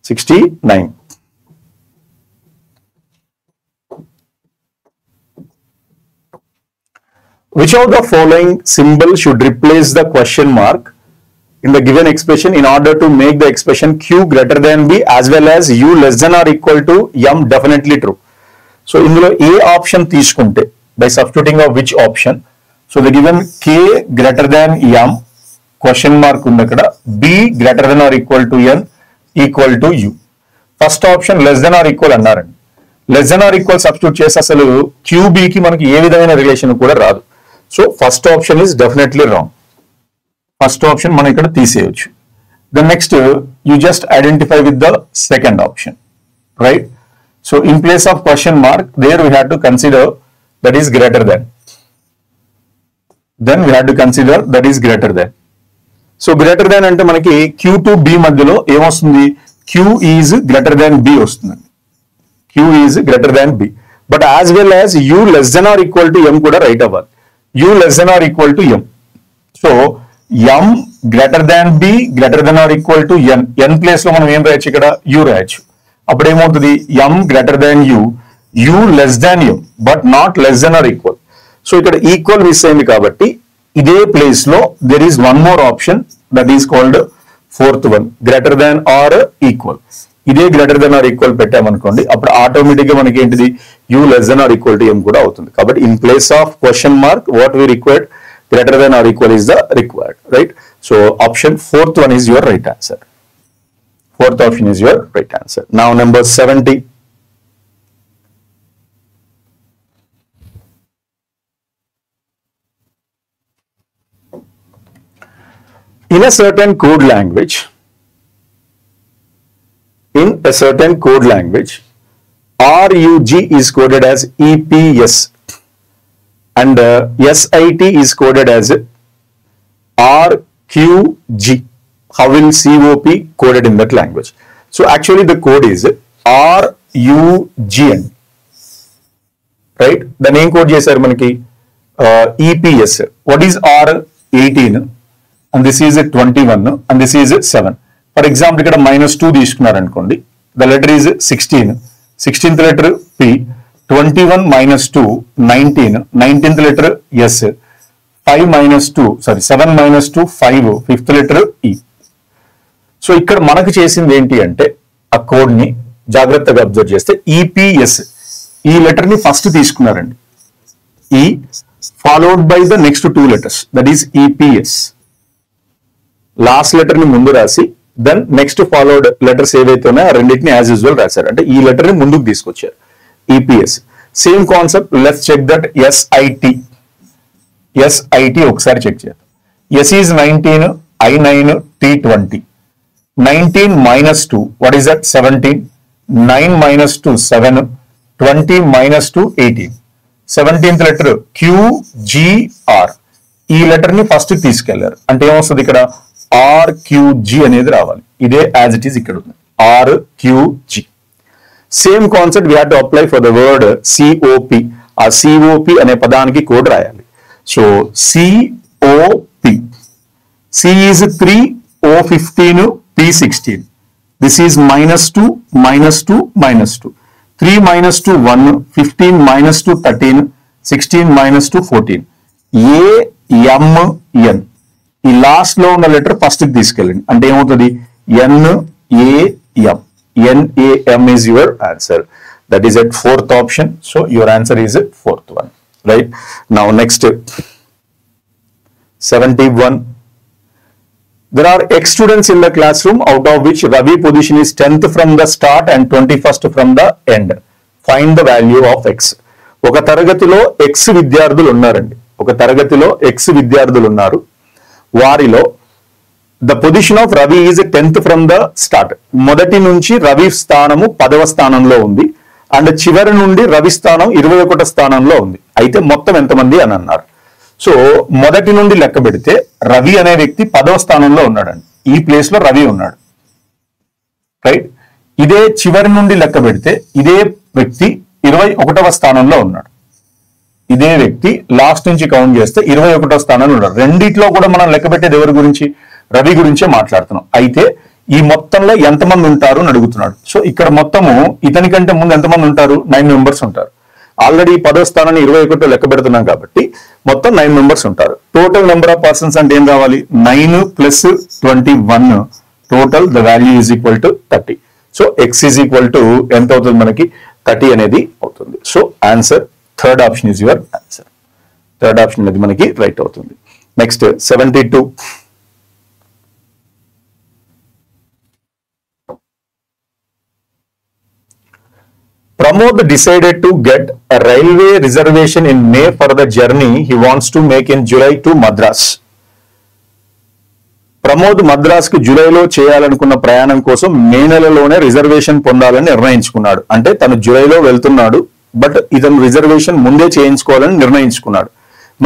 69. Which of the following symbol should replace the question mark in the given expression in order to make the expression q greater than b as well as u less than or equal to m definitely true? So ఇందులో ఏ option తీసుకుంటే by substituting of which option, so the given k greater than m question mark ఉంది అక్కడ, b greater than or equal to n equal to u. First option less than or equal అన్నారండి. less than or equal substitute చేసి అసలు qb కి మనకి ఏ విధమైన relation కూడా రాదు. So first option is definitely wrong. First option మనం ఇక్కడ తీసేయచ్చు. The next you just identify with the second option, right. So in place of question mark there we have to consider that is greater than. Then we have to consider that is greater than. So greater than అంటే మనకి Q to B మధ్యలో ఏమొస్తుంది, Q is greater than B వస్తుందండి. Q is greater than B. But as well as U less than or equal to M కూడా right అవ్వాలి. u less than or equal to m. So m greater than b greater than or equal to n. n place లో మనం ఏం రాయొచ్చు, ఇక్కడ u రాయొచ్చు. అప్పుడు ఏమవుతుంది, m greater than u, u less than m but not less than or equal. So ఇక్కడ equal miss అయింది కాబట్టి ఇదే ప్లేస్ లో there is one more option that is called fourth one, greater than or equal. ఇదే greater than or equal పెట్టామనుకోండి, అప్పుడు automatic గా మనకి ఏంటిది, U less than or equal to M కూడా అవుతుంది. కాబట్టి in place of question mark what we required, greater than or equal is the required, right. So option fourth one is your right answer. Fourth option is your right answer. Now number 70. In a certain code language, RUG is coded as EPS and SIT is coded as RQG. How will COP coded in that language? So actually the code is RUGN, right? The name code chesaru manaki EPS. What is R18 and this is 21 and this is 7. For example, ఇక్కడ -2 తీసుకున్నారు అనుకోండి, the letter is 16, 16th letter P, 21 - 2 19, 19th letter S, 7 - 2 5, 5th letter E. So ఇక్కడ మనకు చేసింది ఏంటి అంటే ఆ code ని జాగ్రత్తగా అబ్జర్వ్ చేస్తే ఈపీఎస్ ఈ లెటర్ ని ఫస్ట్ తీసుకున్నారండి, ఈ followed by the next 2 letters, that is EPS. Last letter ని ముందు రాసి దెన్ నెక్స్ట్ ఫాలోడ్ లెటర్స్ ఏవైతే ఉన్నాయో ఆ రెండింటిని యాజ్ యూజువల్ రాశారు, అంటే ఈ లెటర్ ని ముందుకు తీసుకొచ్చారు. EPS same concept. Let's check that SIT ఒకసారి చెక్ చేద్దాం. S is 19, I9, T20. 19 - 2 what is that, 17, 9 - 2 7, 20 - 2 18. 17th letter QGR, ఈ లెటర్ ని ఫస్ట్ తీసుకెళ్లారు అంటే ఏమొస్తుంది ఇక్కడ RQG అనేది రావాలి. ఇదే యాజ్ ఇట్ ఈస్ ఇక్కడ ఉంది RQG. Same concept we have to apply for the word COP. ఆ COP అనే పదానికి కోడ్ రాయాలి. So COP, C is 3, O 15, P 16. This is -2, -2, -2. 3 - 2 1, 15 - 2 13, 16 - 2 14. AMN, ఈ లాస్ట్ లో ఉన్న లెటర్ ఫస్ట్ తీసుకెళ్ళండి అంటే ఏమవుతుంది NAM. NAM is your answer. That is at fourth option. So your answer is fourth one, right? Now next 71. There are X students in the classroom, out of which Ravi position is 10th from the start and 21st from the end. Find the value of X. ఒక తరగతిలో X విద్యార్థులు ఉన్నారండి. ఒక తరగతిలో X విద్యార్థులు ఉన్నారు. వారిలో the position of Ravi is 10th from the start. మొదటి నుంచి రవి స్థానము 10వ స్థానంలో ఉంది. అండ్ చివరి నుండి రవి స్థానం 21వ స్థానంలో ఉంది. అయితే మొత్తం ఎంతమంది అని అన్నారు. సో మొదటి నుండి లెక్క పెడితే రవి అనే వ్యక్తి 10వ స్థానంలో ఉన్నాడండి. ఈ ప్లేస్ లో రవి ఉన్నాడు, రైట్. ఇదే చివరి నుండి లెక్క పెడితే ఇదే వ్యక్తి 21వ స్థానంలో ఉన్నాడు. ఇదే వ్యక్తి లాస్ట్ నుంచి కౌంట్ చేస్తే 21వ స్థానంలో ఉన్నాడు. రెండిట్లో కూడా మనం లెక్క పెట్టేది ఎవరి గురించి? రవి గురించే మాట్లాడుతున్నాం. అయితే ఈ మొత్తంలో ఎంతమంది ఉంటారు అని అడుగుతున్నాడు. సో ఇక్కడ మొత్తము ఇతనికంటే ముందు ఎంతమంది ఉంటారు? 9 మెంబర్స్ ఉంటారు. ఆల్రెడీ 10వ స్థానాన్ని 21 లెక్క పెడుతున్నాం కాబట్టి మొత్తం 9 మెంబర్స్ ఉంటారు. టోటల్ నెంబర్ ఆఫ్ పర్సన్స్ అంటే ఏం రావాలి? 9 + 21. Total the value is equal to 30. So X is equal to ఎంత అవుతుంది మనకి? 30 అనేది అవుతుంది. So answer third option is your answer. Third option అనేది మనకి రైట్ అవుతుంది. Next 72. Pramod decided to get a railway reservation in May for the journey he wants to make in July to Madras. Pramod Madras కి జూలైలో చేయాలనుకున్న ప్రయాణం కోసం మే నెలలోనే reservation పొందాలని నిర్ణయించుకున్నాడు. అంటే తను జూలైలో వెళ్తున్నాడు, బట్ ఇతను రిజర్వేషన్ ముందే చేయించుకోవాలని నిర్ణయించుకున్నాడు.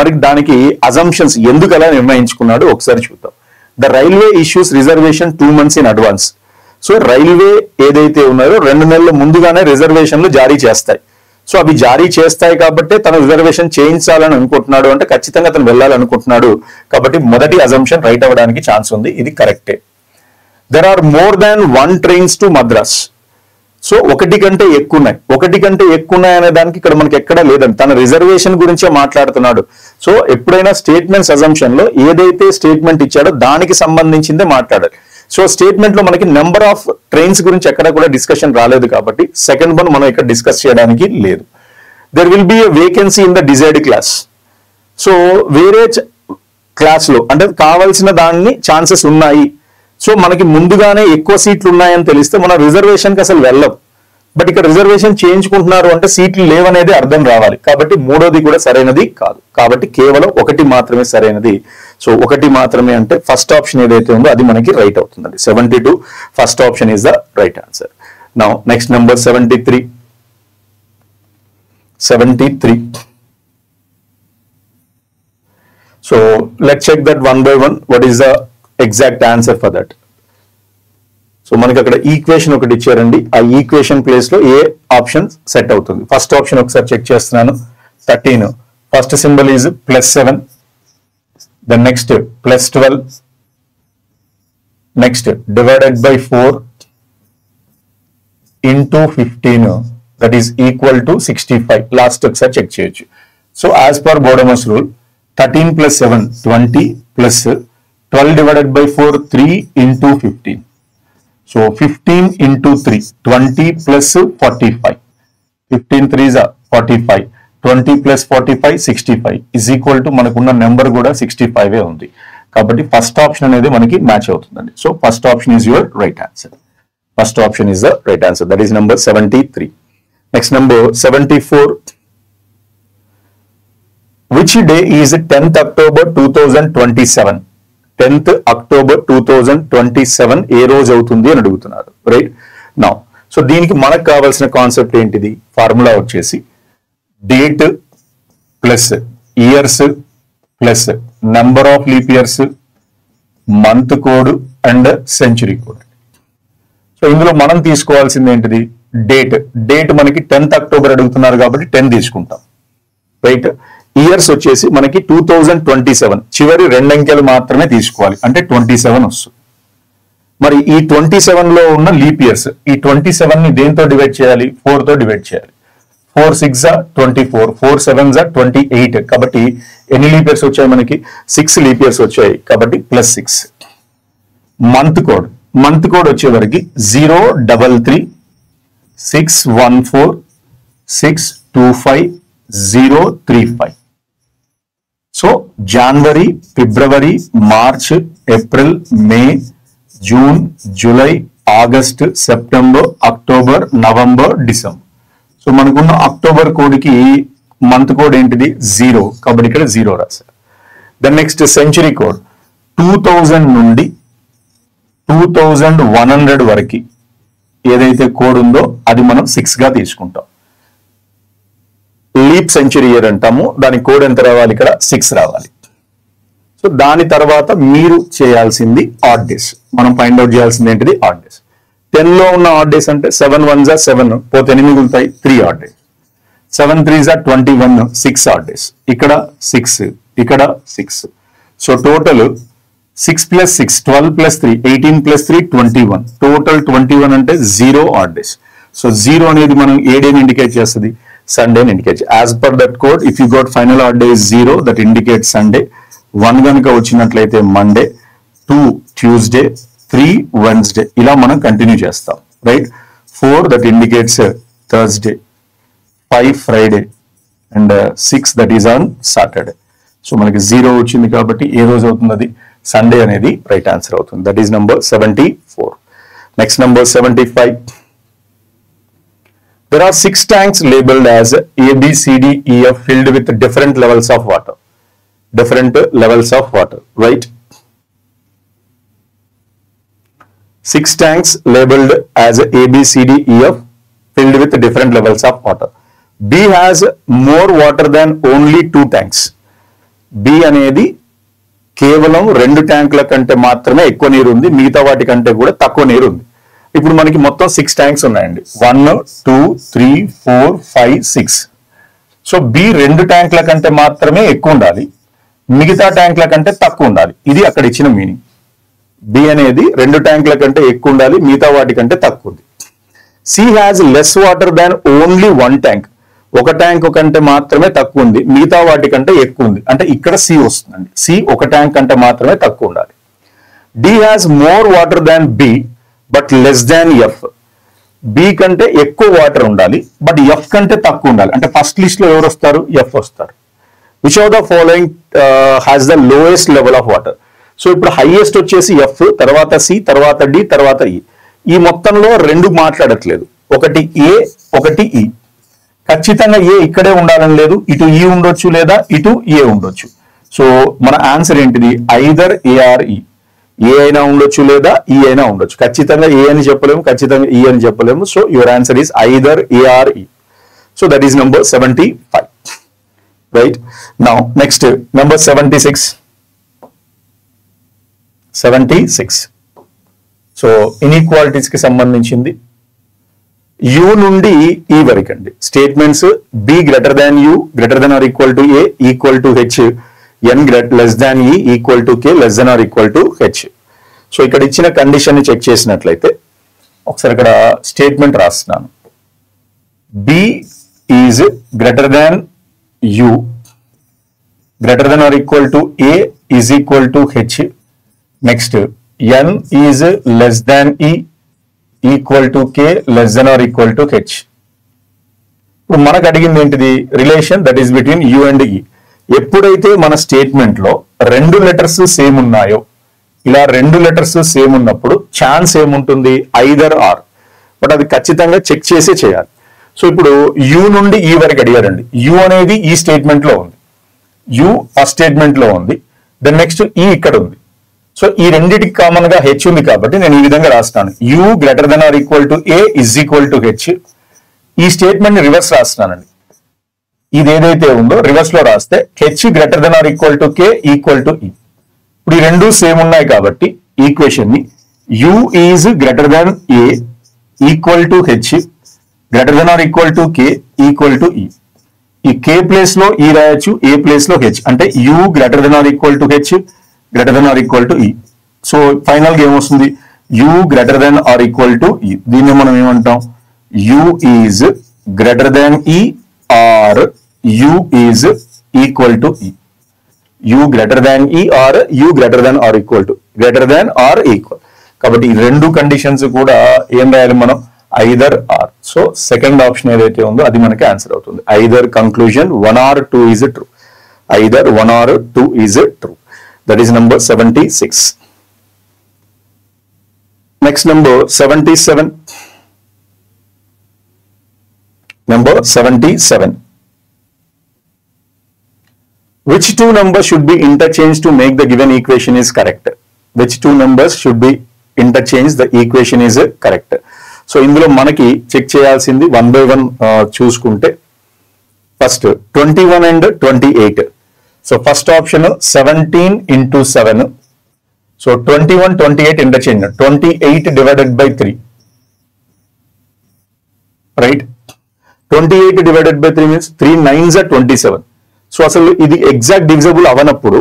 మరి దానికి అజంప్షన్స్ ఎందుకు అలా నిర్ణయించుకున్నాడు ఒకసారి చూద్దాం. The railway issues reservation 2 months in advance. So railway ఏదైతే ఉన్నారో 2 నెలల ముందుగానే రిజర్వేషన్లు జారీ చేస్తాయి. సో అవి జారీ చేస్తాయి కాబట్టి తను రిజర్వేషన్ చేయించాలని అనుకుంటున్నాడు, అంటే ఖచ్చితంగా తను వెళ్ళాలనుకుంటున్నాడు. కాబట్టి మొదటి అజంప్షన్ రైట్ అవ్వడానికి ఛాన్స్ ఉంది. ఇది కరెక్టే. There are more than 1 trains to Madras. So ఒకటి కంటే ఎక్కువ ఉన్నాయి అనే దానికి ఇక్కడ మనకి ఎక్కడా లేదండి. తన రిజర్వేషన్ గురించే మాట్లాడుతున్నాడు. సో ఎప్పుడైనా స్టేట్మెంట్స్ అజంప్షన్ లో ఏదైతే స్టేట్మెంట్ ఇచ్చాడో దానికి సంబంధించిందే మాట్లాడాలి. సో స్టేట్మెంట్ లో మనకి నెంబర్ ఆఫ్ ట్రైన్స్ గురించి ఎక్కడ కూడా డిస్కషన్ రాలేదు కాబట్టి సెకండ్ వన్ మనం ఇక్కడ డిస్కస్ చేయడానికి లేదు. There will be a vacancy in the desired class. So వేరే క్లాస్ లో అంటే కావాల్సిన దాన్ని ఛాన్సెస్ ఉన్నాయి. సో మనకి ముందుగానే ఎక్కువ సీట్లు ఉన్నాయని తెలిస్తే మనం రిజర్వేషన్ కి అసలు వెళ్ళం. బట్ ఇక్కడ రిజర్వేషన్ చేయించుకుంటున్నారు అంటే సీట్లు లేవనేది అర్థం రావాలి. కాబట్టి మూడోది కూడా సరైనది కాదు. కాబట్టి కేవలం ఒకటి మాత్రమే సరైనది. సో ఒకటి మాత్రమే అంటే ఫస్ట్ ఆప్షన్ ఏదైతే ఉందో అది మనకి రైట్ అవుతుందండి. 72 first option is the right answer. Now next number 73. So let's check that one by one. What is the exact answer for that? సో మనకి అక్కడ ఈక్వేషన్ ఒకటి ఇచ్చారండి. ఆ ఈక్వేషన్ ప్లేస్ లో ఏ ఆప్షన్ సెట్ అవుతుంది? ఫస్ట్ ఆప్షన్ ఒకసారి చెక్ చేస్తున్నాను. 13. First symbol is +7. The next +12. Next divided by 4 into 15 that is equal to 65. Last ఒకసారి చెక్ చేయొచ్చు. So as per BODMAS rule 13 + 7 20 plus 12 divided by 4 3 into 15. So 15 into 3 20 plus 45. 15 3s are 45. 20 plus 45 65 is equal to మనకున్న number కూడా 65 ఏ ఉంది. కాబట్టి first option అనేది మనకి match అవుతుందండి. So first option is your right answer. First option is the right answer. That is number 73. Next number 74. Which day is 10th October 2027? 10th October 2027 ఏ రోజు అవుతుంది అని అడుగుతున్నారు, రైట్. నౌ సో దీనికి మనకు కావాల్సిన కాన్సెప్ట్ ఏంటిది? ఫార్ములా వచ్చేసి date plus years plus number of leap years, month code and century code. So ఇందులో మనం తీసుకోవాల్సింది ఏంటిది? డేట్ మనకి 10th October అడుగుతున్నారు కాబట్టి 10 తీసుకుంటాం, రైట్. ఇయర్స్ వచ్చేసి మనకి 2027 చివరి 2 అంకెలు మాత్రమే తీసుకోవాలి, అంటే 27 వస్తుంది. మరి ఈ 27 లో ఉన్న లీప్ ఇయర్స్, ఈ 27 ని దేంతో డివైడ్ చేయాలి? 4 తో డివైడ్ చేయాలి. 4 6 24, 4 7 28. కాబట్టి ఎన్ని లీప్ ఇయర్స్ వచ్చాయి మనకి? 6 లీప్ ఇయర్స్ వచ్చాయి. కాబట్టి +6. మంత్ కోడ్ వచ్చేవరకు 033 614 625 035. సో జనవరి, ఫిబ్రవరి, March, April, May, June, July, August, September, October, November, December. So మనకున్న అక్టోబర్ కోడ్కి మంత్ కోడ్ ఏంటిది 0, కాబట్టి ఇక్కడ 0 రాశారు. దెన్ నెక్స్ట్ సెంచరీ కోడ్ 2000 నుండి 2100 వరకు ఏదైతే కోడ్ ఉందో అది మనం 6 గా తీసుకుంటాం. లీప్ సెంచరీ ఇయర్ అంటాము, దాని కోడ్ ఎంత రావాలి, ఇక్కడ 6 రావాలి. సో దాని తర్వాత మీరు చేయాల్సింది ఆడ్ డేస్. మనం ఫైండ్ అవుట్ చేయాల్సింది ఏంటిది, ఆడ్ డేస్. 10 లో ఉన్న ఆడ్ డేస్ అంటే 7 1s are 7, పోతే 8 మిగులుతాయి, 3 odd days. 7 3s are 21, 6 odd days. ఇక్కడ 6, ఇక్కడ 6. So total 6 plus 6 12 plus 3 18 plus 3 21, total 21 అంటే 0 ఆడ్ డేస్. సో 0 అనేది మనం ఏ డేని ఇండికేట్ చేస్తుంది, సండేని indicate. As per that code if you got final odd day 0 that indicate Sunday. 1 కనుక వచ్చినట్లయితే మండే, 2 ట్యూస్డే, 3 వెన్స్డే, ఇలా మనం కంటిన్యూ చేస్తాం, right. 4 that indicates Thursday, 5 Friday and 6 that is on Saturday. So మనకి 0 వచ్చింది కాబట్టి ఏ రోజు అవుతుంది, అది సండే అనేది రైట్ ఆన్సర్ అవుతుంది. That is number 74. Next number 75. There are 6 tanks labeled as A, B, C, D, E, F filled with different levels of water. Different levels of water, right? 6 tanks labeled as A, B, C, D, E, F filled with different levels of water. B has more water than only 2 tanks. B అనేది కేవలం 2 ట్యాంకుల కంటే మాత్రమే ఎక్కువ నీరు ఉంది, మిగతా వాటి కంటే కూడా తక్కువ నీరు ఉంది. ఇప్పుడు మనకి మొత్తం 6 ట్యాంక్స్ ఉన్నాయండి, 1 2 3 4 5 6. సో బి 2 ట్యాంకుల కంటే మాత్రమే ఎక్కువ ఉండాలి, మిగతా ట్యాంకుల కంటే తక్కువ ఉండాలి. ఇది అక్కడ ఇచ్చిన మీనింగ్. బి అనేది 2 ట్యాంకుల కంటే ఎక్కువ ఉండాలి, మిగతా వాటి కంటే తక్కువ ఉంది. C has less water than only 1 tank. ఒక ట్యాంక్ కంటే మాత్రమే తక్కువ ఉంది, మిగతా వాటి కంటే ఎక్కువ ఉంది, అంటే ఇక్కడ సి వస్తుందండి. సి ఒక ట్యాంక్ కంటే మాత్రమే తక్కువ ఉండాలి. D has more water than B but less than F. B కంటే ఎక్కువ వాటర్ ఉండాలి, బట్ ఎఫ్ కంటే తక్కువ ఉండాలి. అంటే ఫస్ట్ లిస్ట్ లో ఎవరు వస్తారు, ఎఫ్ వస్తారు. Which of the following has the lowest level of water. So ఇప్పుడు హైయెస్ట్ వచ్చేసి ఎఫ్, తర్వాత సి, తర్వాత డి, తర్వాత ఈ. ఈ మొత్తంలో 2 మాట్లాడట్లేదు, ఒకటి ఏ, ఒకటి ఈ. ఖచ్చితంగా ఏ ఇక్కడే ఉండాలని లేదు, ఇటు ఈ ఉండొచ్చు లేదా ఇటు ఏ ఉండొచ్చు. సో మన ఆన్సర్ ఏంటిది, ఐదర్ ఏ ఆర్ ఈ. ఏ అయినా ఉండొచ్చు లేదా ఈ అయినా ఉండొచ్చు. ఖచ్చితంగా ఏ అని చెప్పలేము, ఖచ్చితంగా ఈ అని చెప్పలేము. So your answer is either A or E. So that is number 75, right. Now next number 76. So inequalities కి సంబంధించింది. యు నుండి ఈ వరకు అండి. Statements B greater than U, greater than or equal to A, equal to H, N less than E, equal to K, less than or equal to H. So ఇక్కడ ఇచ్చిన condition ని check చేసినట్లయితే ఒకసారి ఇక్కడ statement రాస్తున్నాను. B is greater than U, greater than or equal to A, is equal to H. Next N is less than E, equal to K, less than or equal to H. ఇప్పుడు మనకు అడిగింది ఏంటిది, relation that is between U and E. ఎప్పుడైతే మన statement లో 2 letters same ఉన్నాయో, ఇలా 2 letters same ఉన్నప్పుడు ఛాన్స్ ఏముంటుంది, ఐదర్ ఆర్. బట్ అది ఖచ్చితంగా చెక్ చేసే చేయాలి. సో ఇప్పుడు యు నుండి ఈ వరకు అడిగారండి. యు అనేది ఈ స్టేట్మెంట్ లో ఉంది, యు ఫస్ట్ స్టేట్మెంట్ లో ఉంది, దెన్ నెక్స్ట్ ఈ ఇక్కడ ఉంది. సో ఈ రెండింటికి కామన్ గా హెచ్ ఉంది కాబట్టి నేను ఈ విధంగా రాస్తాను, U greater than or equal to A is equal to H. ఈ స్టేట్మెంట్ ని రివర్స్ రాస్తున్నానండి. ఇది ఏదైతే ఉందో రివర్స్ లో రాస్తే H greater than or equal to K, equal to E. ఇప్పుడు ఈ 2 సేమ్ ఉన్నాయి కాబట్టి ఈక్వేషన్ ని U is greater than A, equal to H, greater than or equal to K, equal to E. ఈ కే ప్లేస్ లో E రాయొచ్చు, A place లో H, అంటే U greater than or equal to H, greater than or equal to E. So final గా ఏమొస్తుంది, U greater than or equal to E. దీన్ని మనం ఏమంటాం, U is greater than E or U is equal to E. U greater than E or U greater than or equal to, greater than or equal. కాబట్టి ఈ 2 conditions కూడా ఏం రాయాలి మనం, either or. So second option ఏదైతే ఉందో అది మనకి ఆన్సర్ అవుతుంది. Either conclusion 1 or 2 is true. Either 1 or 2 is true. That is number 76. Next number 77. Number 77. Which two numbers should be interchanged to make the given equation is correct? Which two numbers should be interchanged? The equation is correct. So ఇందులో మనకి check చేయాల్సింది 1 by 1 చూసుకుంటే first 21 and 28. So first option 17 into 7. So 21 28 interchange. 28 divided by 3. Right? 28 divided by 3 means 3 9s are 27. So అసలు ఇది exact divisible అవనప్పుడు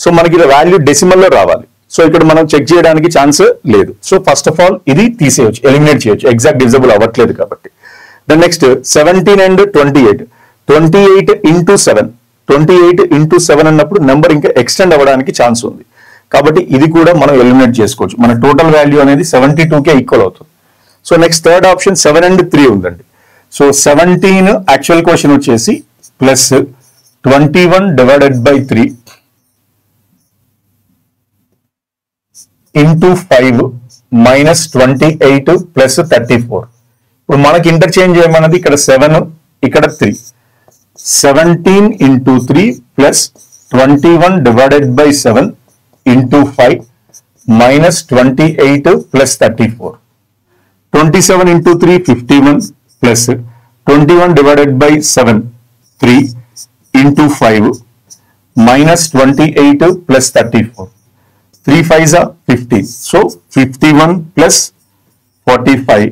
so మనకి value decimal లో రావాలి. So ఇక్కడ మనం చెక్ చేయడానికి ఛాన్స్ లేదు. సో ఫస్ట్ ఆఫ్ ఆల్ ఇది తీసేయచ్చు, ఎలిమినేట్ చేయొచ్చు, ఎగ్జాక్ట్ డివిజబుల్ అవ్వట్లేదు కాబట్టి. Then next 17 and 28. 28 into 7. 28 into 7 అన్నప్పుడు నెంబర్ ఇంకా ఎక్స్టెండ్ అవ్వడానికి ఛాన్స్ ఉంది. కాబట్టి ఇది కూడా మనం ఎలిమినేట్ చేసుకోవచ్చు. మన టోటల్ వాల్యూ అనేది 72కే ఈక్వల్ అవుతుంది. So next third option 7 and 3 ఉందండి. సో 17 యాక్చువల్ క్వశ్చన్ వచ్చేసి plus 21 divided by 3 into 5 minus 28 plus 34. ఇప్పుడు మనకి ఇంటర్చేంజ్ చేయమన్నది ఇక్కడ 7 ఇక్కడ 3. 17 into 3 plus 21 divided by 7 into 5 minus 28 plus 34. 27 into 3 51 plus 21 divided by 7 3 into 5 minus 28 plus 34. 3 5s are 50. So 51 plus 45.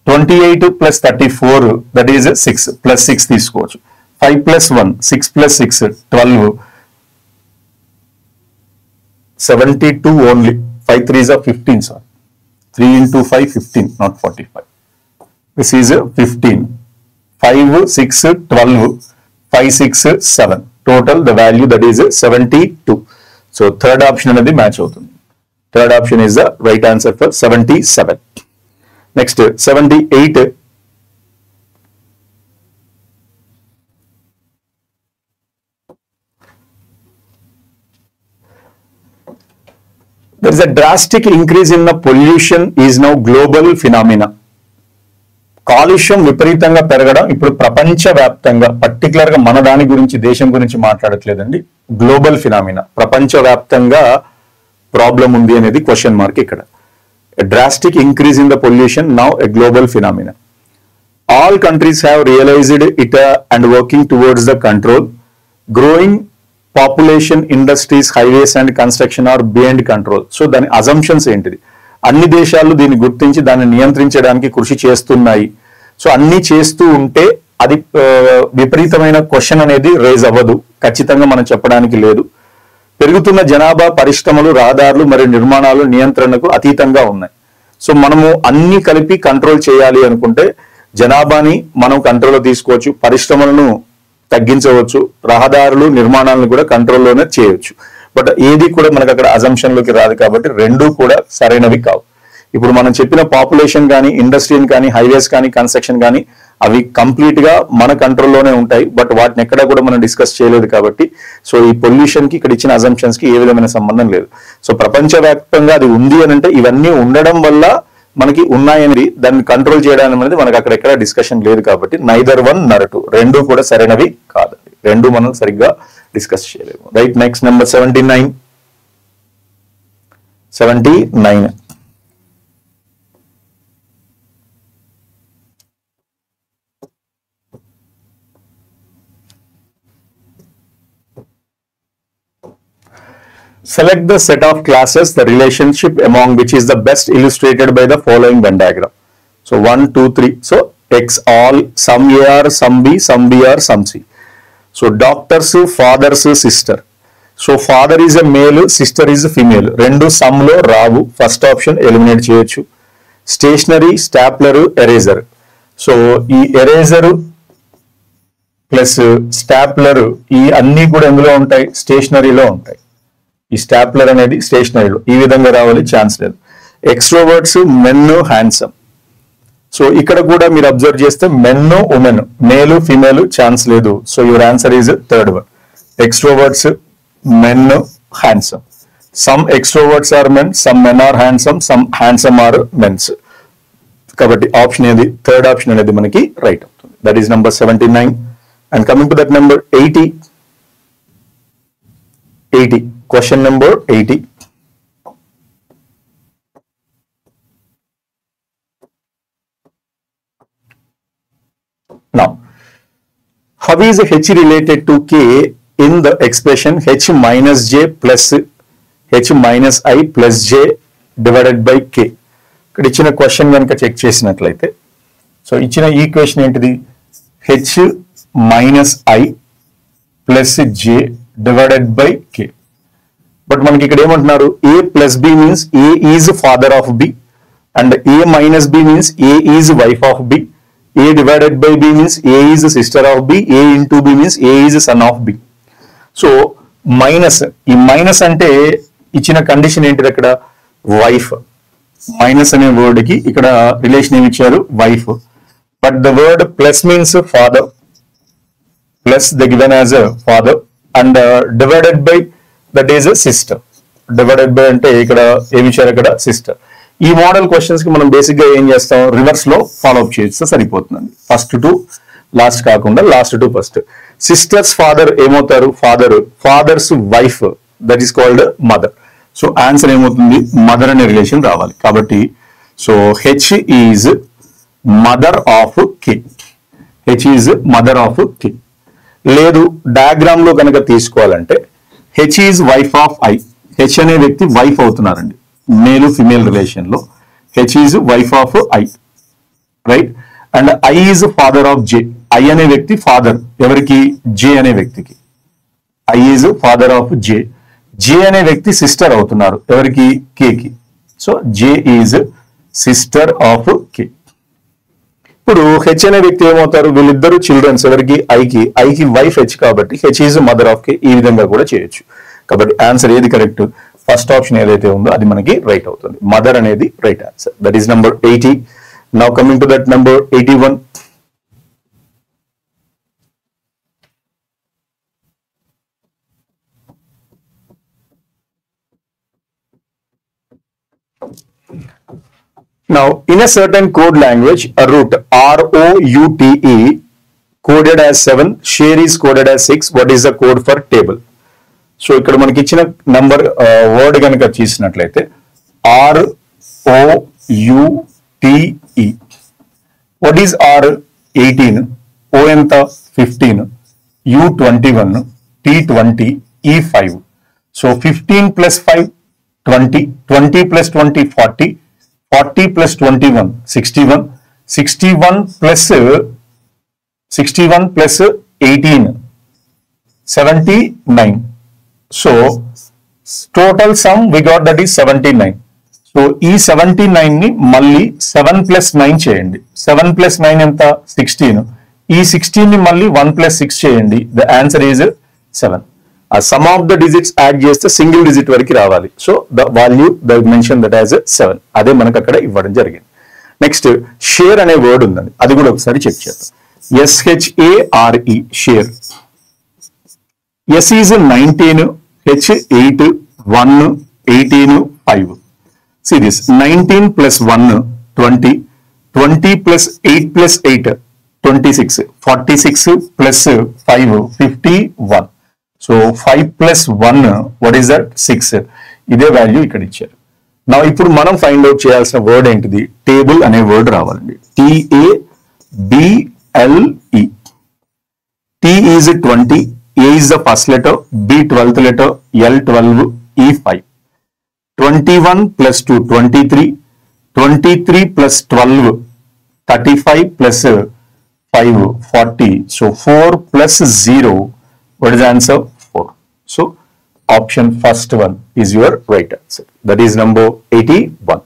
28 plus 34, that is 6 plus 6 తీసుకోవచ్చు. 5 plus 1, 6 plus 6, 12. 72 only. 5 3s are 15, sir. 3 into 5, 15, not 45. This is 15. 5, 6, 12. 5 6 7 total the value that is 72. So third option అనేది match అవుతుంది. Third option is the right answer for 77. Next 78. There is a drastic increase in the pollution is now global phenomena. కాలుష్యం విపరీతంగా పెరగడం ఇప్పుడు ప్రపంచవ్యాప్తంగా, particular గా మన దాని గురించి దేశం గురించి మాట్లాడట్లేదండి, గ్లోబల్ ఫినామినా, ప్రపంచవ్యాప్తంగా ప్రాబ్లం ఉంది అనేది క్వశ్చన్ మార్క్ ఇక్కడ. Drastic increase in the pollution now a global phenomena. All countries have realised it and working towards the control. Growing population, industries, highways and construction are beyond control. So దాని assumptions ఏంటిది? అన్ని దేశాలు దీన్ని గుర్తించి దాన్ని నియంత్రించడానికి కృషి చేస్తున్నాయి. సో అన్ని చేస్తూ ఉంటే అది విపరీతమైన క్వశ్చన్ అనేది రేజ్ అవ్వదు, ఖచ్చితంగా మనం చెప్పడానికి లేదు. పెరుగుతున్న జనాభా, పరిశ్రమలు, రహదారులు మరియు నిర్మాణాలు నియంత్రణకు అతీతంగా ఉన్నాయి. సో మనము అన్ని కలిపి కంట్రోల్ చేయాలి అనుకుంటే జనాభాని మనం కంట్రోల్లో తీసుకోవచ్చు, పరిశ్రమలను తగ్గించవచ్చు, రహదారులు, నిర్మాణాలను కూడా కంట్రోల్లోనే చేయొచ్చు. బట్ ఏది కూడా మనకు అక్కడ అజంప్షన్ లోకి రాదు కాబట్టి రెండు కూడా సరైనవి కావు. ఇప్పుడు మనం చెప్పిన పాపులేషన్ కానీ, ఇండస్ట్రీని కానీ, హైవేస్ కానీ, కన్స్ట్రక్షన్ కానీ అవి కంప్లీట్ గా మన కంట్రోల్లోనే ఉంటాయి. బట్ వాటిని ఎక్కడా కూడా మనం డిస్కస్ చేయలేదు కాబట్టి సో ఈ పొల్యూషన్ కి ఇక్కడ ఇచ్చిన అజంప్షన్స్ కి ఏ విధమైన సంబంధం లేదు. సో ప్రపంచవ్యాప్తంగా అది ఉంది అని అంటే ఇవన్నీ ఉండడం వల్ల మనకి ఉన్నాయని దాన్ని కంట్రోల్ చేయడం అనేది మనకు అక్కడ ఎక్కడ డిస్కషన్ లేదు కాబట్టి నైదర్ వన్ నర్ టూ, రెండు కూడా సరైనవి కాదు, రెండు మనం సరిగ్గా డిస్కస్ చేయలేము. Right. Next number 79. Select the set of classes, the relationship among which is the best illustrated by the following Venn diagram. So 1, 2, 3. So X all, some A are, some B, some B are, some C. So doctors, fathers, sister. So father is a male, sister is a female. Rendu sum lo ravu. First option eliminate cheyochu. Stationery, stapler, eraser. So ee eraser plus stapler ee anni kuda endulo untayi, stationery lo untayi. ఈ stapler అనేది స్టేషనరీలో ఈ విధంగా రావాలి, chance లేదు. Extroverts men, handsome. So ఇక్కడ కూడా మీరు observe చేస్తే men, women, male, female chance లేదు. So your answer is third one. Extroverts men, handsome. Some extroverts are men, some men are handsome, some handsome are mens. కాబట్టి option ఏది? Third option అనేది మనకి right అవుతుంది. That is number 79. And coming to that number 80. 80. Question number 80. Now, how is h related to k in the expression h minus j plus h minus I plus j divided by k? ఇక్కడ ఇచ్చిన question కనుక check చేసినట్లయితే, so ఇచ్చిన equation ఏంటిది? h minus I plus J divided by K. But మనకి ఇక్కడ ఏమంటున్నారు? A plus B means A is father of B, and A minus B means A is wife of B, a divided by b means a is the sister of b, a into b means a is the son of b. So minus, ఈ minus అంటే ఇచ్చిన condition ఏంటిది? అక్కడ wife. Minus అనే word కి ఇక్కడ relation ఏమి ఇచ్చారు? Wife. But the word plus means father, plus the given as father, and divided by that is sister. Divided by అంటే ఇక్కడ ఏమి ఇచ్చారు? అక్కడ సిస్టర్. ఈ మోడల్ క్వశ్చన్స్ కి మనం బేసిక్ గా ఏం చేస్తాం? రివర్స్ లో ఫాలో అప్ చేస్తే సరిపోతుందండి. ఫస్ట్ టు లాస్ట్ కాకుండా last to first. Sister's father ఏమవుతారు? Father. Father's wife, that is called mother. So answer ఏమవుతుంది? మదర్ అనే రిలేషన్ రావాలి. కాబట్టి so H is mother of K. H is mother of K. లేదు diagram లో కనుక తీసుకోవాలంటే H is wife of I. H అనే వ్యక్తి వైఫ్ అవుతున్నారండి. మేల్ ఫిమేల్ రిలేషన్ లో H is wife of I, right? And I is father of J. I అనే వ్యక్తి ఫాదర్ ఎవరికి? జే అనే వ్యక్తికి. I is father of J. J అనే వ్యక్తి సిస్టర్ అవుతున్నారు ఎవరికి? కేకి. So J is sister of K. ఇప్పుడు హెచ్ అనే వ్యక్తి ఏమవుతారు? వీళ్ళిద్దరు చిల్డ్రన్స్ ఎవరికి? ఐకి. ఐకి వైఫ్ హెచ్ కాబట్టి హెచ్ ఈజ్ మదర్ ఆఫ్ కే. ఈ విధంగా కూడా చేయొచ్చు. కాబట్టి ఆన్సర్ ఏది కరెక్ట్? ఫస్ట్ ఆప్షన్ ఏదైతే ఉందో అది మనకి రైట్ అవుతుంది. మదర్ అనేది right answer. That is number 80. Now coming to that number 81. Now, in a certain code language, a root ROUTE coded as 7, share is coded as 6. What is the code for table? So ఇక్కడ మనకి ఇచ్చిన number word కనుక చూసినట్లయితే ROUTE. What is R? 18, O ఎంత? 15, U 21, T 20, E 5. So 15 plus 5 20, 20 plus 20 40, 40 plus 21 61, 61 plus 18 79. So total sum we got, that is 79. So ఈ 79 ని మళ్ళీ 7 plus 9 చేయండి. 7 plus 9 ఎంత? 16. ఈ 16 ని మళ్ళీ 1 plus 6 చేయండి. The answer is 7. ఆ some of the digits add చేస్తే సింగిల్ డిజిట్ వరకు రావాలి. So the value the mention that as 7. అదే మనకు అక్కడ ఇవ్వడం జరిగింది. నెక్స్ట్ షేర్ అనే వర్డ్ ఉందండి, అది కూడా ఒకసారి చెక్ చేద్దాం. SHARE share. S is 19, H 8, 1 18 5. See this, 19 plus 1 20, 20 plus 8 plus 8 26, 46 plus 5 51. So 5 plus 1 what is that? 6. ఇదే వాల్యూ ఇక్కడ ఇచ్చారు. నా ఇప్పుడు మనం ఫైండ్ అవుట్ చేయాల్సిన వర్డ్ ఏంటిది? టేబుల్ అనే వర్డ్ రావాలండి. TABLE. T is 20, A is the first letter, B 12th letter, L 12, E 5. 21 plus 2 23, 23 plus 12 35 plus 5 40. So 4 plus 0, what is the answer? 4. So option first one is your right answer. That is number 81.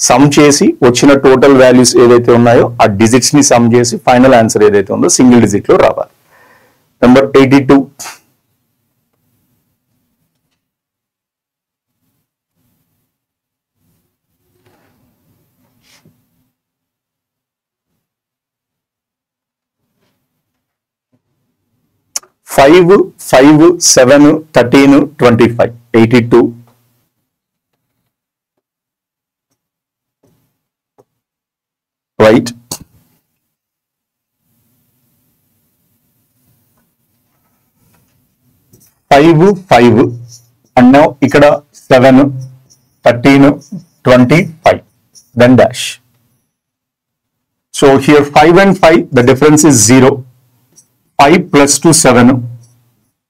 Some చేసి వచ్చిన total values ఏదైతే ఉన్నాయో ఆ digits ని some చేసి final answer ఏదైతే ఉందో single digit లో రావాలి. Number 82. Five, 7, 13, 25. 82. Right. Five, and now ikkada 7, 13, 25, then dash. So here 5 and 5, the difference is 0. 5 plus 2, 7.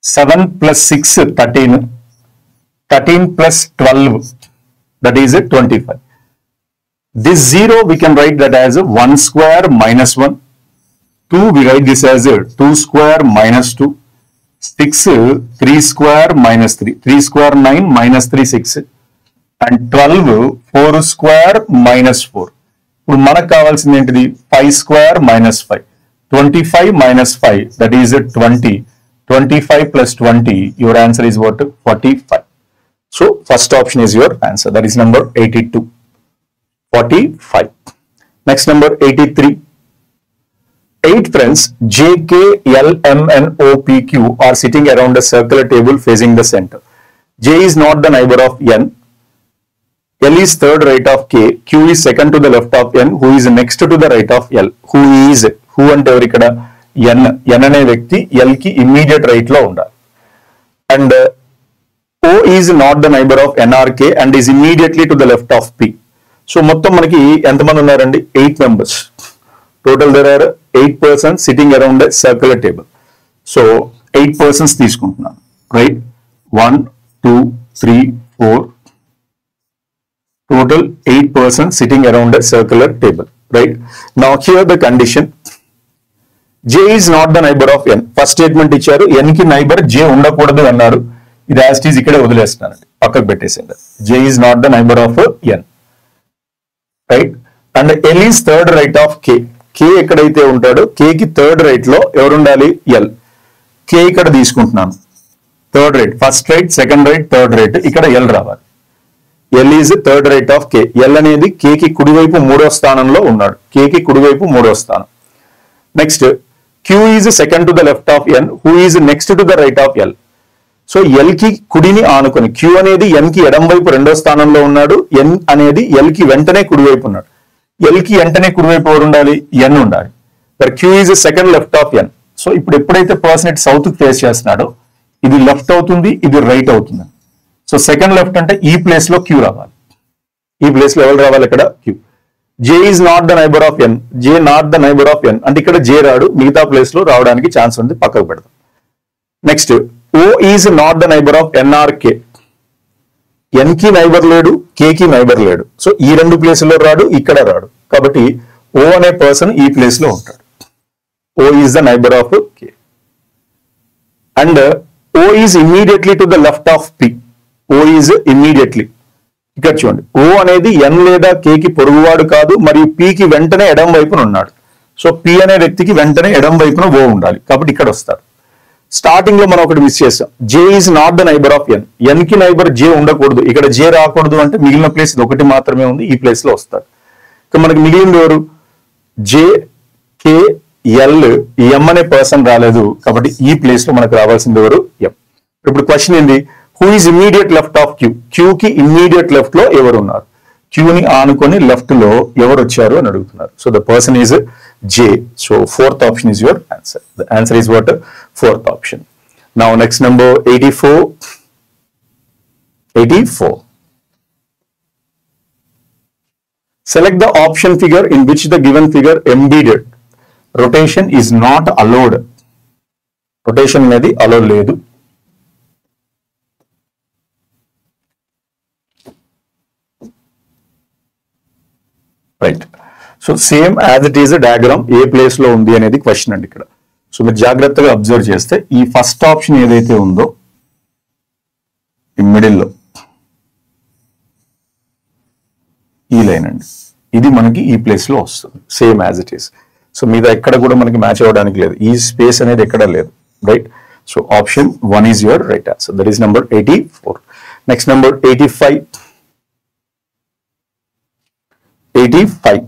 7 plus 6, 13. 13 plus 12, that is 25. This 0 we can write that as 1 square minus 1. 2 we write this as 2 square minus 2. 6, 3 square minus 3. 3 square 9 minus 3 6. And 12, 4 square minus 4. ఇప్పుడు మనకు కావాల్సింది ఏంటిది 5 square minus 5. 25 minus 5, that is 20. 25 plus 20, your answer is what? 45. So first option is your answer, that is number 82. 45. Next number 83. 8 friends J, K, L, M, N, O, P, Q are sitting around a circular table facing the center. J is not the neighbor of N. L is third right of K. Q is second to the left of N. Who is next to the right of L? Who is? Who అంటే ఎవరు ఇక్కడ? N. N అనే వ్యక్తి L కి immediate right లో ఉండాలి. And O is not the neighbor of N or K and is immediately to the left of P. So మొత్తం మనకి ఎంతమంది ఉన్నారండి? 8 members. Total there are 8 persons sitting around a circular table. So 8 persons తీసుకుంటున్నాను. Right? 1, 2, 3, 4. Total 8 persons sitting around a circular table. Right? Now here the condition. J is not the neighbor of N. First statement ఇచ్చారు. N కి neighbour J ఉండకూడదు అన్నారు. ఇది as it is ఇక్కడే వదిలేస్తున్నానండి, పక్కకు పెట్టేసింది. J is not the neighbor of N. Right? And L is third right of K. K ఎక్కడైతే ఉంటాడో K కి థర్డ్ రైట్ లో ఎవరు ఉండాలి? L. K ఇక్కడ తీసుకుంటున్నాను. Third right, first right, second right, third right, ఇక్కడ L రావాలి. L is third right of K. L అనేది K కి కుడివైపు 3వ స్థానంలో ఉన్నాడు. K కి కుడివైపు 3వ స్థానం. Next Q is second to the left of N. Who is next to the right of L? So L కి కుడిని ఆనుకొని, Q అనేది N కి ఎడం వైపు 2వ స్థానంలో ఉన్నాడు. N అనేది L కి వెంటనే కుడివైపు ఉన్నాడు. L కి వెంటనే కుడివైపు ఎవరు ఉండాలి? N ఉండాలి. Q is second left of N. So ఇప్పుడు ఎప్పుడైతే పర్సన్ ఇటు సౌత్ కి ఫేస్ చేస్తున్నాడో ఇది లెఫ్ట్ అవుతుంది, ఇది రైట్ అవుతుంది. సో సెకండ్ లెఫ్ట్ అంటే ఈ ప్లేస్ లో Q రావాలి. ఈ ప్లేస్ లో ఎవరు రావాలి? ఇక్కడ Q. J is not the neighbor of N. J not the neighbor of N అంటే ఇక్కడ J రాడు, మిగతా ప్లేస్ లో రావడానికి ఛాన్స్ ఉంది, పక్కకు పెడదాం. Next O is not the neighbor of N or K. N కి నైబర్ లేడు, K కి నైబర్ లేడు. సో ఈ రెండు ప్లేసుల్లో రాడు, ఇక్కడ రాడు. కాబట్టి O అనే పర్సన్ ఈ ప్లేస్ లో ఉంటాడు. O is the neighbor of K. And O is immediately to the left of P. O is immediately. ఇక్కడ చూడండి, O అనేది N లేదా K కి పొరుగువాడు కాదు, మరియు P కి వెంటనే ఎడం వైపున ఉన్నాడు. సో P అనే వ్యక్తికి వెంటనే ఎడం వైపున O ఉండాలి, కాబట్టి ఇక్కడ వస్తాడు. స్టార్టింగ్ లో మనం ఒకటి మిస్ చేసాం. J is not the neighbor of N. N కి నైబర్ J ఉండకూడదు, ఇక్కడ J రాకూడదు అంటే మిగిలిన ప్లేస్ ఇది ఒకటి మాత్రమే ఉంది, ఈ ప్లేస్ లో వస్తాడు. ఇక మనకి మిగిలింది ఎవరు? J, K, L, M అనే పర్సన్ రాలేదు, కాబట్టి ఈ ప్లేస్ లో మనకు రావాల్సింది ఎవరు? M. ఇప్పుడు క్వశ్చన్ ఏంది? Who is immediate left of Q? Q కి ఇమ్మీడియట్ లెఫ్ట్ లో ఎవరు ఉన్నారు? Q ని ఆనుకొని లెఫ్ట్ లో ఎవరు వచ్చారు అని అడుగుతున్నారు. So the person is J. So fourth option is your answer. The answer is what? Fourth option. Now next number 84. 84. Select the option figure in which the given figure embedded rotation is not allowed. Rotation అనేది అలో లేదు. Right. So same as it is diagram A place లో ఉంది అనేది question అండి ఇక్కడ. So మీరు జాగ్రత్తగా observe చేస్తే ఈ ఫస్ట్ ఆప్షన్ ఏదైతే ఉందో ఈ మిడిల్లో ఈ లైన్ అండి, ఇది మనకి ఈ ప్లేస్ లో వస్తుంది, same as it is. So మీద ఎక్కడ కూడా మనకి మ్యాచ్ అవ్వడానికి లేదు, ఈ స్పేస్ అనేది ఎక్కడ లేదు. Right. So option 1 is your right answer. That is number 84. Next number 85. 85.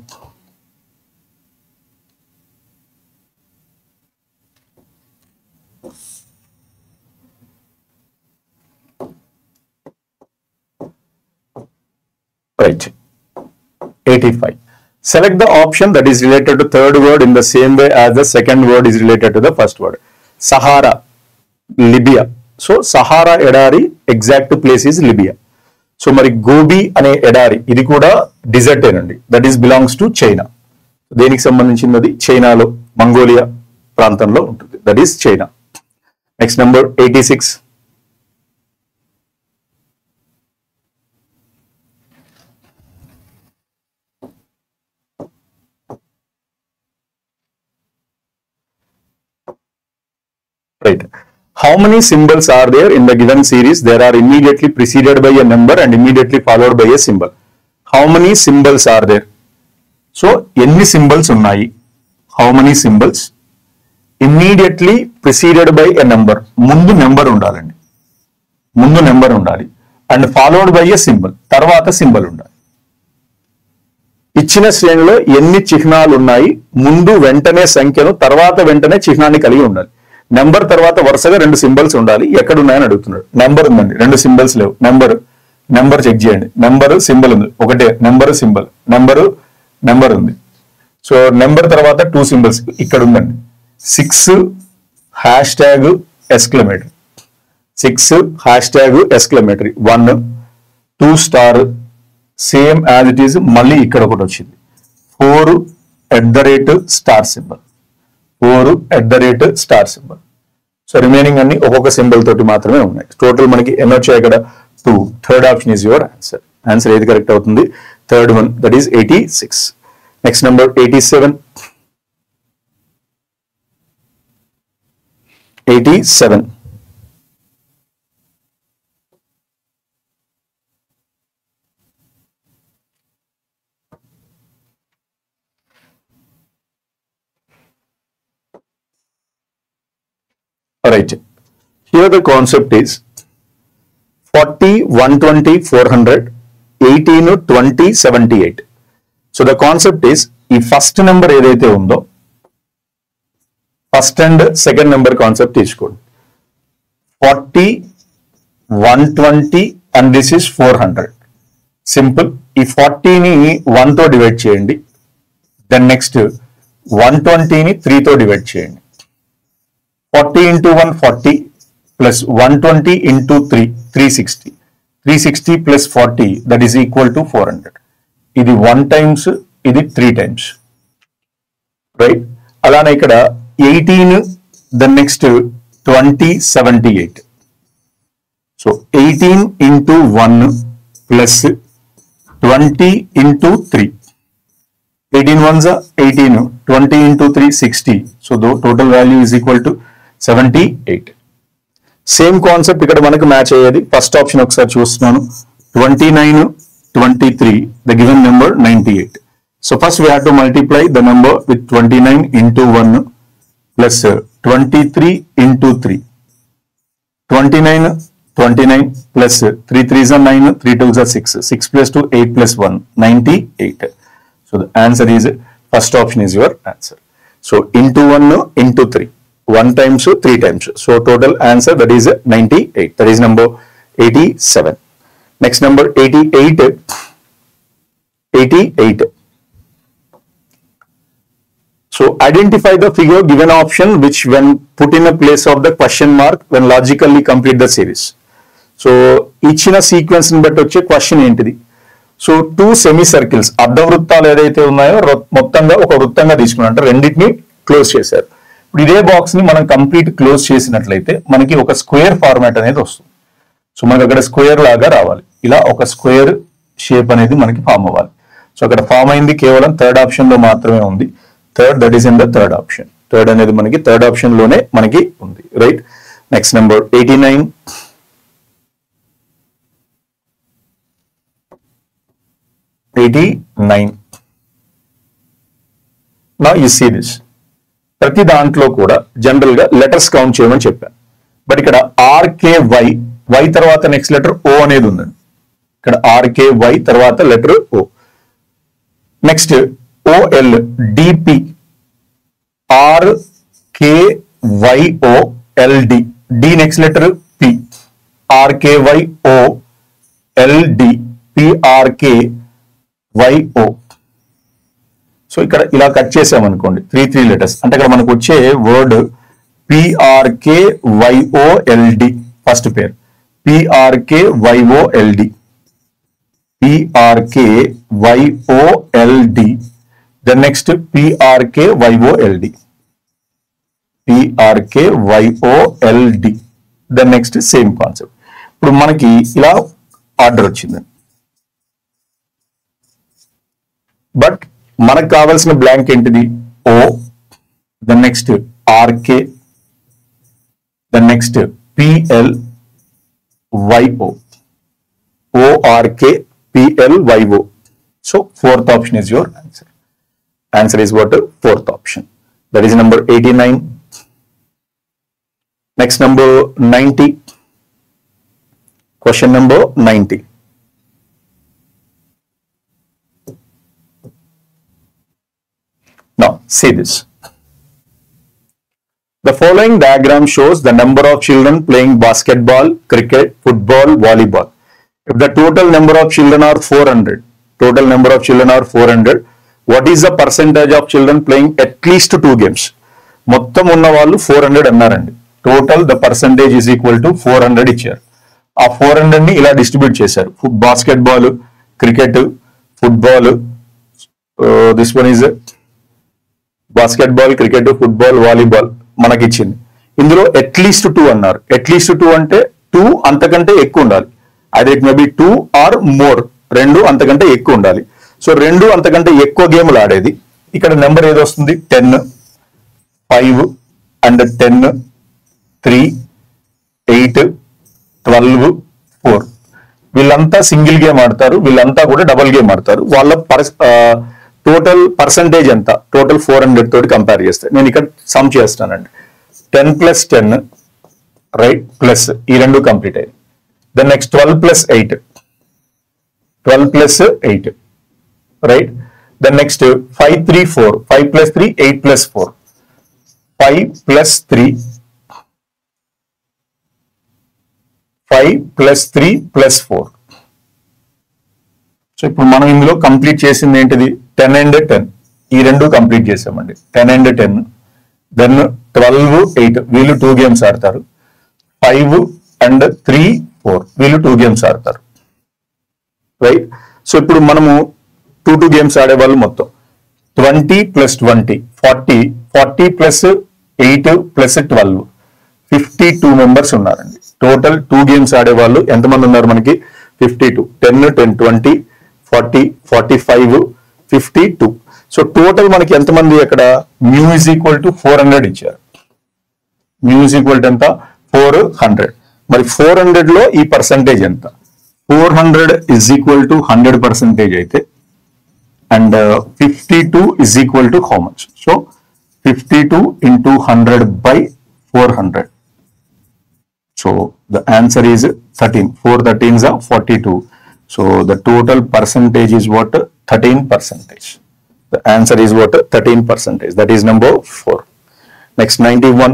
Right. 85. Select the option that is related to third word in the same way as the second word is related to the first word. Sahara, Libya. So Sahara ఎడారి exact place is Libya. So మరి Gobi అనే ఎడారి ఇది కూడా desert ఏనండి, that is belongs to China. దేనికి సంబంధించినది? చైనాలో మంగోలియా ప్రాంతంలో ఉంటుంది, that is China. Next number 86. Right. How many symbols are there in the given series? There are immediately preceded by a number and immediately followed by a symbol. How many symbols are there? So, ఎన్ని symbols ఉన్నాయి? How many symbols? Immediately preceded by a number. ముందు number ఉండాలండి, ముందు number ఉండాలి. And followed by a symbol, తర్వాత symbol ఉండాలి. ఇచ్చిన శ్రేణిలో ఎన్ని చిహ్నాలు ఉన్నాయి? ముందు వెంటనే సంఖ్యను, తర్వాత వెంటనే చిహ్నాన్ని కలిగి ఉండాలి. నెంబర్ తర్వాత వరుసగా రెండు సింబల్స్ ఉండాలి. ఎక్కడ ఉన్నాయని అడుగుతున్నాడు. నెంబర్ ఉందండి, రెండు సింబల్స్ లేవు. నెంబర్ చెక్ చేయండి. నెంబర్ సింబల్ ఉంది, ఒకటే నెంబర్ సింబల్, నెంబర్ ఉంది. సో నెంబర్ తర్వాత 2 సింబల్స్ ఇక్కడ ఉందండి. 6 hashtag exclamatory, 6 hashtag exclamatory, 1 2 star same as it is. మళ్ళీ ఇక్కడ ఒకటి వచ్చింది 4 star symbol, 4 star symbol. So remaining అన్ని ఒక్కొక్క సింబల్ తోటి మాత్రమే ఉన్నాయి. టోటల్ మనకి ఎన్ని వచ్చాయి ఇక్కడ? 2. Third option is your answer. Answer ఏది కరెక్ట్ అవుతుంది? Third one, that is 86. Next number 87. 87. Right. Here the concept is 40, 120, 400, 18, 20, 78. So the concept is ఈ ఫస్ట్ నెంబర్ ఏదైతే ఉందో first and second number concept తీసుకోండి. 40, 120 అండ్ దిస్ ఇస్ 400. సింపుల్. ఈ 40ని 1 తో divide చేయండి. Then next 120ని 3 తో డివైడ్ చేయండి. 40 into 1 40 plus 120 into 3 360. 360 plus 40 that is equal to 400. ఇది 1 times, ఇది 3 times. Right? అలానే ఇక్కడ 18 the next 20 78. So 18 into 1 plus 20 into 3. 18 ones are 18, 20 into 3 60. So the total value is equal to 78. Same concept ఇక్కడ మనకు match అయ్యేది. First option ఒకసారి చూస్తున్నాను. 29, 23, the given number 98. So first we have to multiply the number with 29 into 1 plus 23 into 3. 29 plus 3 3s are 9, 3 2s are 6. 6 plus 2, 8 plus 1, 98. So the answer is, first option is your answer. So into 1 into 3. 1 times 3 times. So total answer that is 98. That is number 87. Next number 88. 88. So identify the figure given option which when put in a place of the question mark when logically complete the series. So ఇచ్చిన sequence ని బట్టి వచ్చే question ఏంటిది? So 2 semi circles అర్ధవృత్తాలు ఏదైతే ఉన్నాయో మొత్తంగా ఒక వృత్తంగా తీసుకున్నారంటే రెండింటిని క్లోజ్ చేశారు. ఇప్పుడు ఇదే బాక్స్ ని మనం కంప్లీట్ క్లోజ్ చేసినట్లయితే మనకి ఒక స్క్వేర్ ఫార్మాట్ అనేది వస్తుంది. సో మనకి అక్కడ స్క్వేర్ లాగా రావాలి. ఇలా ఒక స్క్వేర్ షేప్ అనేది మనకి ఫామ్ అవ్వాలి. సో అక్కడ ఫామ్ అయింది కేవలం థర్డ్ ఆప్షన్ లో మాత్రమే ఉంది. Third, that is in the third option. Third అనేది మనకి థర్డ్ ఆప్షన్ లోనే మనకి ఉంది. Right. Next number 89. 89. Now you see this. ప్రతి దాంట్లో కూడా జనరల్ గా లెటర్స్ కౌంట్ చేయమని చెప్పాను. బట్ ఇక్కడ RKY, Y తర్వాత నెక్స్ట్ లెటర్ O అనేది ఉందండి. ఇక్కడ RKY తర్వాత letter O. Next OL, DP, RKYO, LD, D next letter P, RKYO, LD, PRKYO. So ఇక్కడ ఇలా కట్ చేసామనుకోండి 3 లెటర్స్ అంటే ఇక్కడ మనకు వచ్చే word PRKYOLD. First pair PRKYOLD, PRKYOLD. The next PRKYOLD, PRKYOLD. The next same concept. ఇప్పుడు మనకి ఇలా ఆర్డర్ వచ్చింది, బట్ మనకు కావాల్సిన బ్లాంక్ ఏంటిది? O, the next RK, the next PLYO, ORK PLYO. So fourth option is your answer. Answer is what? Fourth option. That is number 89. Next, number 90. Question number 90. Now, see this. The following diagram shows the number of children playing basketball, cricket, football, volleyball. If the total number of children are 400, total number of children are 400, what is the percentage of children playing at least 2 games? మొత్తం ఉన్న వాళ్ళు 400 అన్నారండి. Total the percentage is equal to 400 ఇచ్చారు. ఆ 400 ని ఇలా distribute చేశారు. Basket ball, cricket, football, this one is basket ball, cricket, football, volleyball మనకి ఇచ్చింది. ఇందులో అట్లీస్ట్ 2 అన్నారు. అట్లీస్ట్ 2 అంటే 2 అంతకంటే ఎక్కువ ఉండాలి. అది it may be 2 or more, 2 అంతకంటే ఎక్కువ ఉండాలి. సో 2 అంతకంటే ఎక్కువ గేమ్లు ఆడేది. ఇక్కడ నెంబర్ ఏది వస్తుంది? 10, 5 అండ్ 10, 3, 8, 12, 4. వీళ్ళంతా సింగిల్ గేమ్ ఆడతారు, వీళ్ళంతా కూడా డబుల్ గేమ్ ఆడతారు. వాళ్ళ టోటల్ పర్సంటేజ్ ఎంత? టోటల్ 400 తోటి కంపేర్ చేస్తే నేను ఇక్కడ సమ్ చేస్తానండి. 10 + 10 రైట్, ప్లస్ ఈ రెండు కంప్లీట్ అయ్యాయి. Then next 12 + 8, 12 + 8 right. Then next 5, 3, 4, 5 + 3, 8 + 4, 5 + 3, 5 + 3 + 4. So ఇప్పుడు మనం ఇందులో కంప్లీట్ చేసింది ఏంటిది? 10 and 10 ఈ రెండు కంప్లీట్ చేసామండి. 10 and 10. దెన్ 12, 8 వీళ్ళు 2 గేమ్స్ ఆడతారు. 5 and 3, 4 వీళ్ళు 2 గేమ్స్ ఆడతారు రైట్. సో ఇప్పుడు మనము 2 గేమ్స్ ఆడేవాళ్ళు మొత్తం 20 + 20 40, 40 + 8 + 12 52 మెంబర్స్ ఉన్నారండి. టోటల్ 2 గేమ్స్ ఆడేవాళ్ళు ఎంతమంది ఉన్నారు మనకి? 52. 10, 10, 20, 40, 45, 52. సో టోటల్ మనకి ఎంతమంది అక్కడ? మ్యూ ఈజ్ ఈక్వల్ టు 400 ఇచ్చారు. మ్యూ ఈజ్ ఈక్వల్ టు ఎంత? 400. మరి 400 లో ఈ పర్సంటేజ్ ఎంత? 400 ఈజ్ ఈక్వల్ టు 100% అయితే, and 52 is equal to how much? So 52 × 100/400. So the answer is 13. 4 13s are 42. So the total percentage is what? 13%. The answer is what? 13%. That is number 4. Next, 91.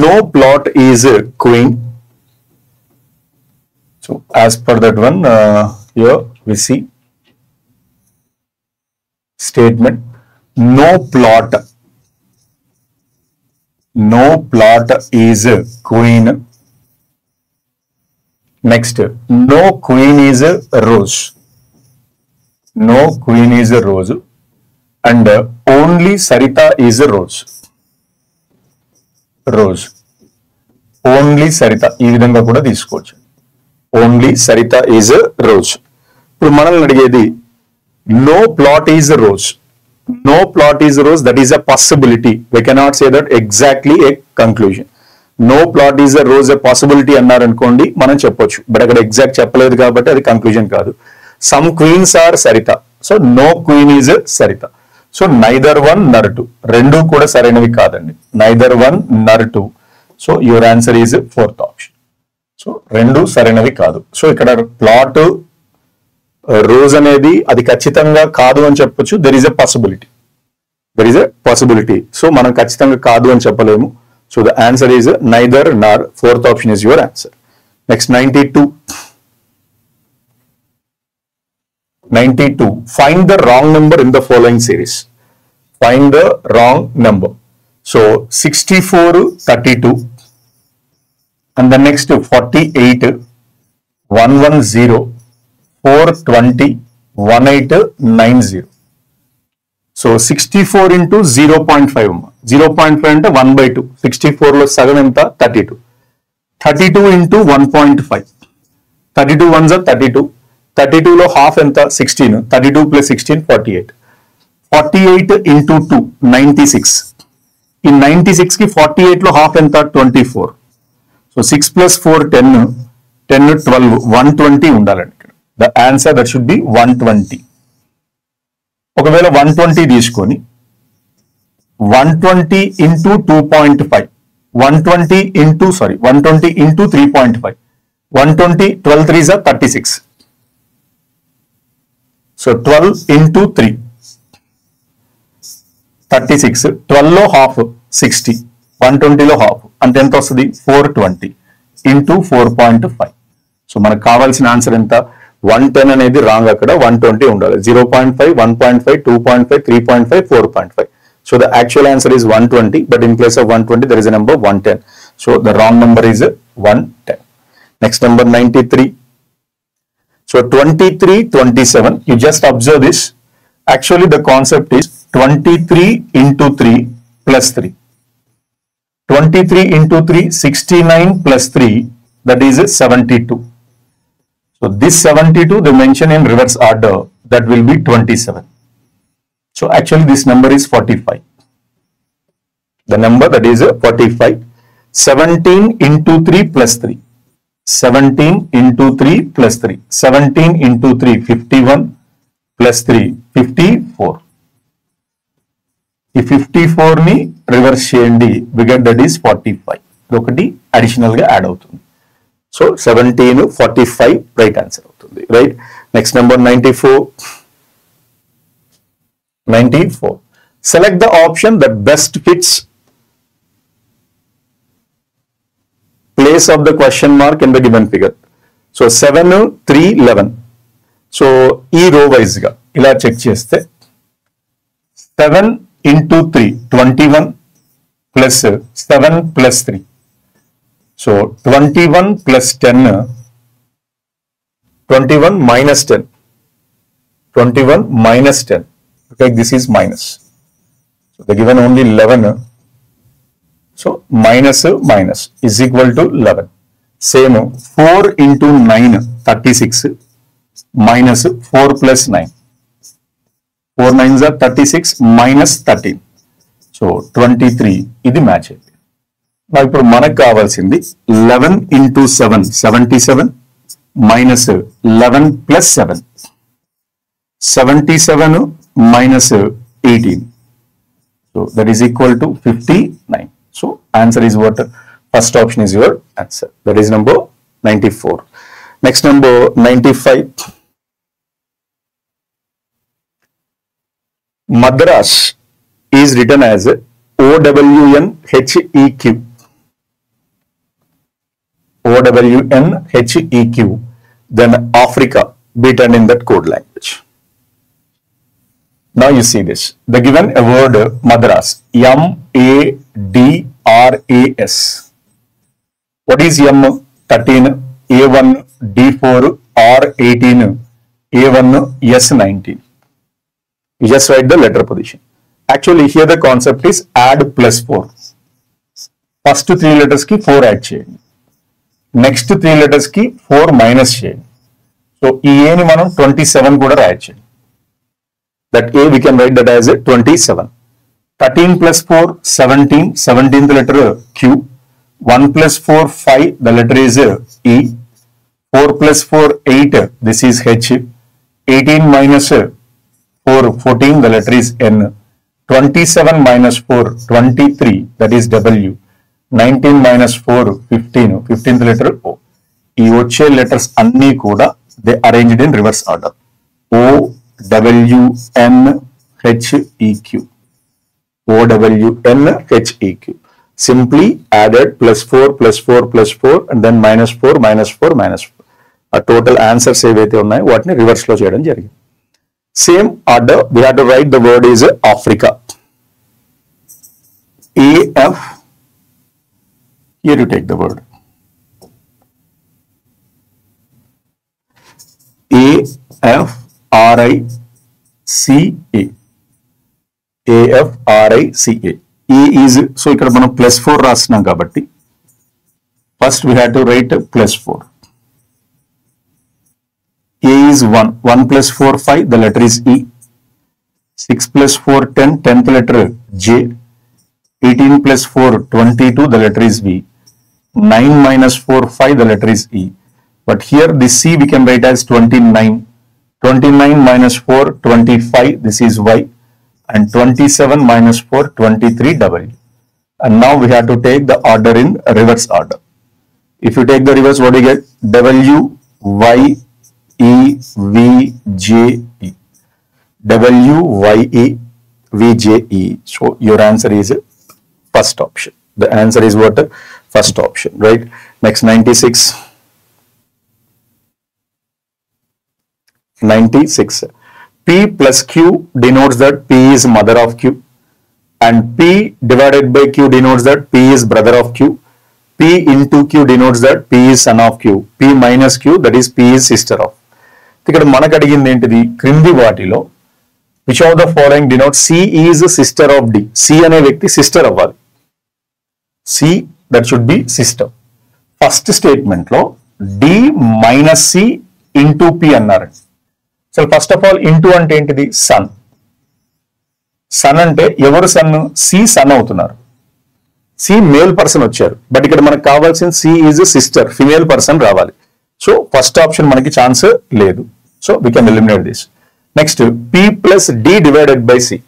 No plot is queen. So as per that one, here we see statement. No plot is queen. Next, no queen is a rose. No queen is a rose, and only Sarita is a rose. Rose. Only Sarita. ఈ విధంగా కూడా తీసుకోవచ్చు. Only Sarita is a rose. ఇప్పుడు మనల్ని అడిగేది no plot is a rose. No plot is a rose. That is a possibility. We cannot say that exactly a conclusion. No plot is a rose a possibility అన్నారు అనుకోండి, మనం చెప్పొచ్చు. But అక్కడ exact చెప్పలేదు కాబట్టి అది కంక్లూజన్ కాదు. Some queens are Sarita. So no queen is a Sarita. So neither 1 nor 2 రెండు కూడా సరైనవి కాదండి. Neither 1 nor 2. So your answer is 4th option. So రెండు సరైనవి కాదు. సో ఇక్కడ ప్లాట్ రోజ్ అనేది అది ఖచ్చితంగా కాదు అని చెప్పొచ్చు. There is a possibility. So మనం ఖచ్చితంగా కాదు అని చెప్పలేము. So the answer is neither nor. Fourth option is your answer. Next, 92. 92. Find the wrong number in the following series. Find the wrong number. So 64, 32. And the next 48, 110, 420, 1890. So 64 into 0.5. 0.5 అంటే 1/2. 64 లో సగం ఎంత? 32. 32 into 1.5. 32 ones are 32. 32 లో half ఎంత? 16. 32 plus 16, 48. 48 into 2, 96. ఈ 96 కి 48 లో half ఎంత? 24. So 6 plus 4, 10. 10, 12. 120 ఉండాలండి ఇక్కడ. The answer that should B 120. ఒకవేళ 120 తీసుకొని 120 into 2.5. 120 into 3.5. 120, 12 3s are 36. So 12 into 3, 36. 12 లో హాఫ్ 60. 120 లో హాఫ్ అంటే ఎంత వస్తుంది? 420 into 4.5. సో మనకు కావాల్సిన ఆన్సర్ ఎంత? 110 అనేది రాంగ్, అక్కడ 120 ఉండాలి. 0.5, 1.5, 2.5, 3.5, 4.5. So the actual answer is 120, but in place of 120 there is a number 110. So the wrong number is 110. Next, number 93. So 23, 27. You just observe this. Actually the concept is 23 into 3 plus 3. 23 into 3, 69 plus 3, that is 72. So this 72 they mention in reverse order, that will be 27. So actually this number is 45. The number that is 45. 17 into 3 plus 3. 17 into 3 plus 3. 17 into 3, 51 plus 3, 54. ఈ 54 ని reverse చేయండి, we get that is 45. ఒకటి additional గా add అవుతుంది. So 17, 45 right answer అవుతుంది. Right. Next number 94. 94. Select the option that best fits place of the question mark in the given figure. So 7, 3, 11. So ఈ రో wise గా ఇలా check చేస్తే 7 into 3, 21 plus 7 plus 3. So 21 plus 10, 21 minus 10. 21 minus 10. Okay, this is minus. So they given only 11. So minus is equal to 11. Same 4 into 9, 36 minus 4 plus 9. 4 9s are 36 minus 13. So 23. ఇది match అయింది. ఇప్పుడు మనకు కావాల్సింది 11 into 7, 77 minus 11 plus 7. 77 minus 18. So that is equal to 59. So answer is what? First option is your answer. That is number 94. Next, number 95. Madras is written as OWNHEQ. OWNHEQ. Then Africa be written in that code language. Now you see this. The given a word Madras. MADRAS. What is M? 13, A1, D4, R18, A1, S19. You just write the letter position. Actually here the concept is add plus 4. First 3 letters ki 4 add చేయండి. Next 3 letters ki 4 minus చేయండి. So ఈ A ని మనం 27 కూడా రాయొచ్చు. That A we can write that as 27. 13 plus 4, 17. 17th letter Q. 1 plus 4, 5. The letter is E. 4 plus 4, 8. This is H. 18 minus 4, 14. The letter is N. 27 minus 4, 23. That is W. 19 minus 4, 15. 15th letter O. ఈ వచ్చే letters అన్నీ కూడా they arranged in reverse order. O W N H E Q. O W N H E Q. Simply added +4 and then -4 ఆ total answers ఏవైతే ఉన్నాయో వాటిని reverse లో చేయడం జరిగింది. Same order we have to write the word is Africa. AF, here you take the word AFRICA. AFRICA. E is, so ఇక్కడ మనం +4 రాస్తున్నాం కాబట్టి first we have to write +4. A is 1 + 4 5, the letter is E. 6 + 4 10, 10th letter J. 18 + 4 22, the letter is V. 9 - 4 5, the letter is E. But here this C we can write as 29. 29 - 4 25, this is Y. And 27 - 4 23, W. And now we have to take the order in reverse order. If you take the reverse, what do you get? W Y E V J E. W Y E V J E. So your answer is first option. The answer is what? First option, right? Next, 96. 96. P plus Q denotes that P is mother of Q, and P divided by Q denotes that P is brother of Q. P into Q denotes that P is son of Q. P minus Q, that is P is sister of. ఇక్కడ మనకు అడిగింది ఏంటిది? క్రింది వాటిలో which of the following denotes C is sister of D? C అనే వ్యక్తి sister అవ్వాలి. C, that should be sister. First statement లో D - C into P అన్నారండి. So first of all into అంటే ఏంటిది? సన్. సన్ అంటే ఎవరు సన్? సి సన్ అవుతున్నారు. సి మేల్ పర్సన్ వచ్చారు. బట్ ఇక్కడ మనకు కావాల్సిన C is sister, female person రావాలి. సో ఫస్ట్ ఆప్షన్ మనకి ఛాన్స్ లేదు. So we can eliminate this. Next, P + D divided by C.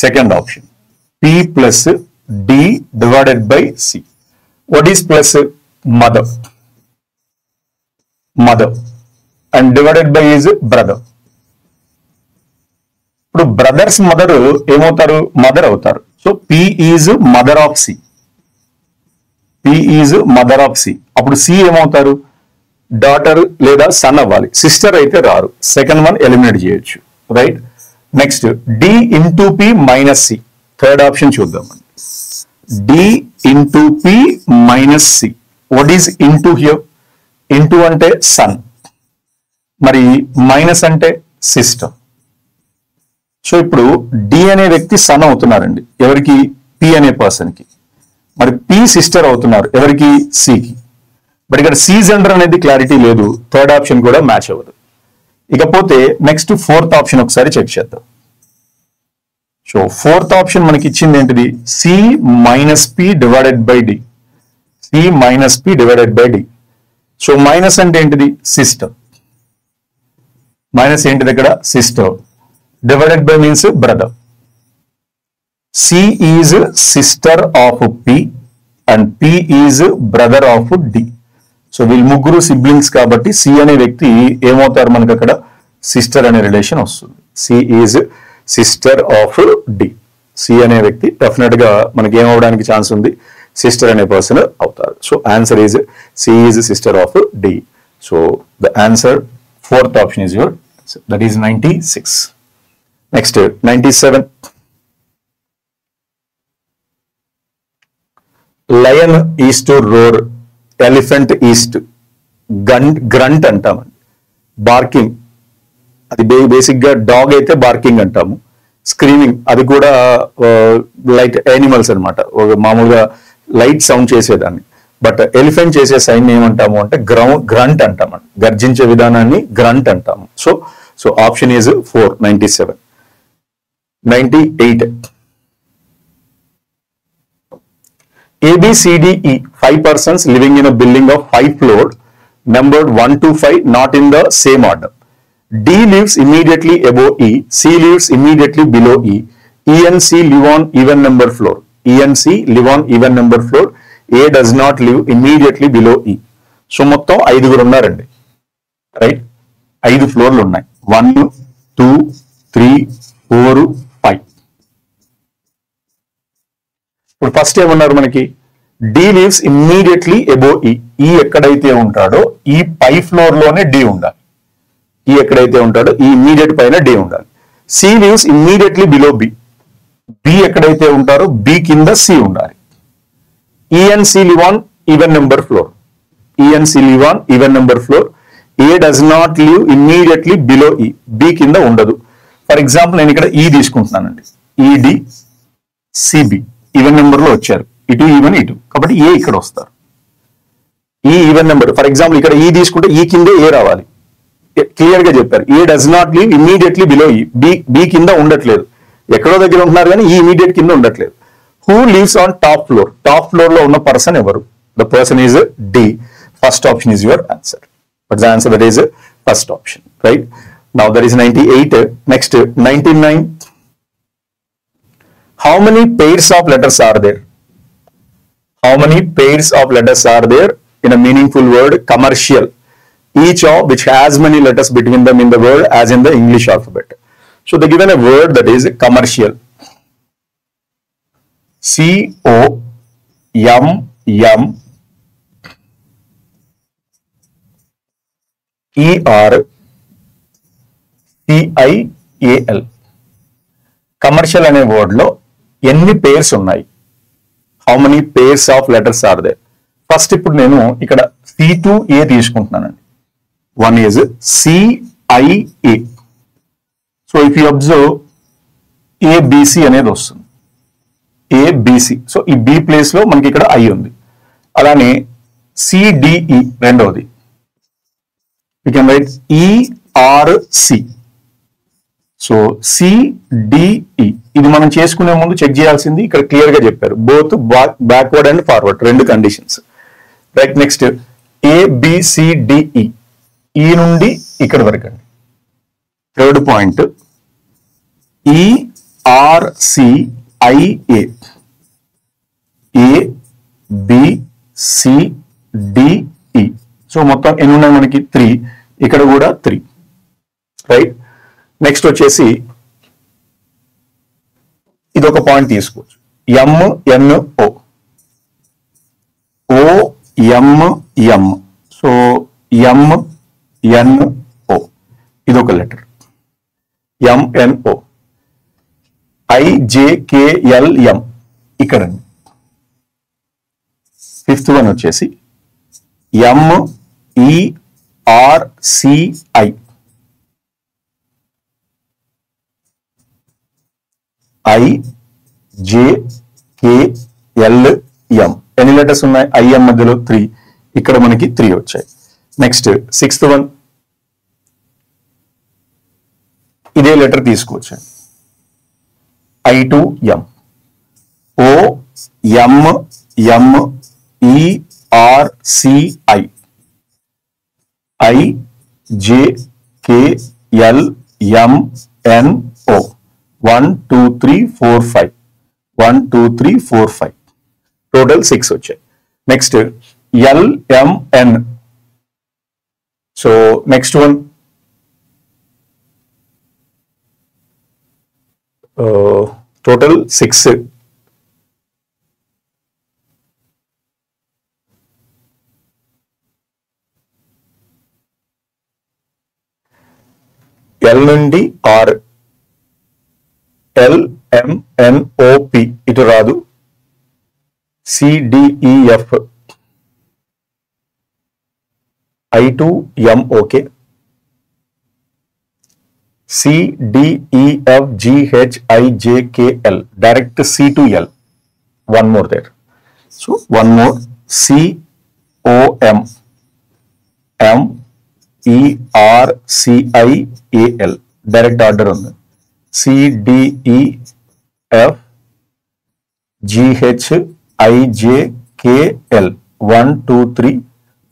Second option, P + D divided by C. What is plus? Mother. Mother and divided by is brother. ఇప్పుడు brother's mother ఏమవుతారు? Mother అవుతారు. So P is mother of C. P is mother of C. అప్పుడు C ఏమవుతారు? Daughter లేదా son అవ్వాలి. Sister అయితే రారు. Second one eliminate చేయొచ్చు, right? Next, D into P - C. Third option చూద్దామండి. D into P - C. What is into here? Into అంటే son, మరి మైనస్ అంటే సిస్టర్. సో ఇప్పుడు D అనే వ్యక్తి సన్ అవుతున్నారండి. ఎవరికి? P అనే పర్సన్ కి. మరి P సిస్టర్ అవుతున్నారు ఎవరికి? సికి. బట్ ఇక్కడ సి జెండర్ అనేది క్లారిటీ లేదు. థర్డ్ ఆప్షన్ కూడా మ్యాచ్ అవ్వదు. ఇకపోతే నెక్స్ట్ ఫోర్త్ ఆప్షన్ ఒకసారి చెక్ చేద్దాం. సో ఫోర్త్ ఆప్షన్ మనకి ఇచ్చింది ఏంటిది? C - P divided by D. C - P divided by D. So minus అంటే ఏంటిది? సిస్టర్. మైనస్ ఏంటిది ఇక్కడ? Sister. Divided by means brother. C is sister of P and P is brother of D. So వీళ్ళు ముగ్గురు siblings కాబట్టి C అనే వ్యక్తి ఏమవుతారు మనకు అక్కడ? సిస్టర్ అనే రిలేషన్ వస్తుంది. C is sister of D. C అనే వ్యక్తి డెఫినెట్ గా మనకి ఏమవడానికి ఛాన్స్ ఉంది? సిస్టర్ అనే పర్సన్ అవుతారు. So answer is C is sister of D. So the answer fourth option is your, that is 96. Next 97. Lion is to roar, elephant is to grunt అంటామండి. బార్కింగ్ అది బేసిక్ గా డాగ్ అయితే barking అంటాము. Screaming అది కూడా like animals అనమాట, మామూలుగా light sound చేసేదాన్ని. బట్ ఎలిఫెంట్ చేసే సైన్ ఏమంటాము అంటే గ్రంట్ అంటామండి. గర్జించే విధానాన్ని గ్రంట్ అంటాము. So option is 4, 97. 98. ABCDE, 5 persons living in a building of 5 floors, numbered 1 to 5, not in the same order. D lives immediately above E, C lives immediately below E, E and C live on even number floor. E and C live on even number floor. A does not live immediately below E. So మొత్తం 5 ఉన్నారండి, right? 5 ఫ్లోర్లు ఉన్నాయి. 1 2 3 4 5. ఇప్పుడు first ఏమన్నారు మనకి, D leaves immediately above ఈ. ఈ ఎక్కడైతే ఉంటాడో ఈ పై ఫ్లోర్ లోనే డి ఉండాలి. ఈ ఎక్కడైతే ఉంటాడో ఈ ఇమ్మీడియట్ పైన డి ఉండాలి. C lives immediately below B. B ఎక్కడైతే ఉంటారో బి కింద సి ఉండాలి. E and C live on even number floor. E and C live on even number floor. A does not live immediately below E. B కింద ఉండదు. For example నేను ఇక్కడ ఈ తీసుకుంటున్నానండి. ఈడి సిబి ఈవెన్ నెంబర్ లో వచ్చారు, ఇటు ఈవెన్ ఇటు, కాబట్టి ఏ ఇక్కడ వస్తారు. ఈ ఈవెన్ నెంబర్, ఫర్ ఎగ్జాంపుల్ ఇక్కడ ఈ తీసుకుంటే ఈ కిందే ఏ రావాలి. క్లియర్ గా చెప్పారు. A does not live immediately below E. B కింద ఉండట్లేదు, ఎక్కడో దగ్గర ఉంటున్నారు కానీ ఈ ఇమీడియట్ కింద ఉండట్లేదు. Who lives on top floor. Top floor లో ఉన్న పర్సన్ ఎవరు? The person is D. First option is your answer. What's the answer? That is first option, right? Now that is 98. Next 99. How many pairs of letters are there? How many pairs of letters are there in a meaningful word commercial? Each of which has many letters between them in the word as in the English alphabet. So they given a word that is commercial. COMMERCIAL. Commercial అనే word లో ఎన్ని pairs ఉన్నాయి? How many pairs of letters are there? First ఇప్పుడు నేను ఇక్కడ C2A తీసుకుంటున్నానండి. One is CIA. So if you observe ABC అనేది వస్తుంది. ABC. సో ఈ B ప్లేస్ లో మనకి ఇక్కడ I ఉంది. అలానే CDE రెండవది. We can write ERC. So CDE. ఇది మనం చేసుకునే ముందు చెక్ చేయాల్సింది ఇక్కడ క్లియర్ గా చెప్పారు. బోత్ బ్యాక్వర్డ్ అండ్ ఫార్వర్డ్ రెండు కండిషన్స్. రైట్. Next ABCDE. ఈ నుండి ఇక్కడ వరకు అండి. Third point ERCIA. ABCDE. So మొత్తం ఎన్ని ఉన్నాయి మనకి? 3. ఇక్కడ కూడా 3. రైట్. నెక్స్ట్ వచ్చేసి ఇది ఒక పాయింట్ తీసుకోవచ్చు. MNO. OMM. సో MNO ఇది ఒక లెటర్. MNO. IJKLM ఇక్కడ. ఫిఫ్త్ వన్ వచ్చేసి MERCI. IJKLM. ఎన్ని లెటర్స్ ఉన్నాయి? IM మధ్యలో 3. ఇక్కడ మనకి 3 వచ్చాయి. నెక్స్ట్ సిక్స్త్ వన్ ఇదే లెటర్ తీసుకోవచ్చు. I2M. OMMERCI. IJKLMNO. 1 2 3 4 5. 1 2 3 4 5. టోటల్ 6 వచ్చాయి. Next LMN. So next one total 6. L నుండి R. LMNOP ఇటు రాదు. CDEF. I2M. Okay. CDEFGHIJKL. Direct C to L. One more there. So one more. COM. MERCIAL. Direct order on the CDEFGHIJKL. 1 2 3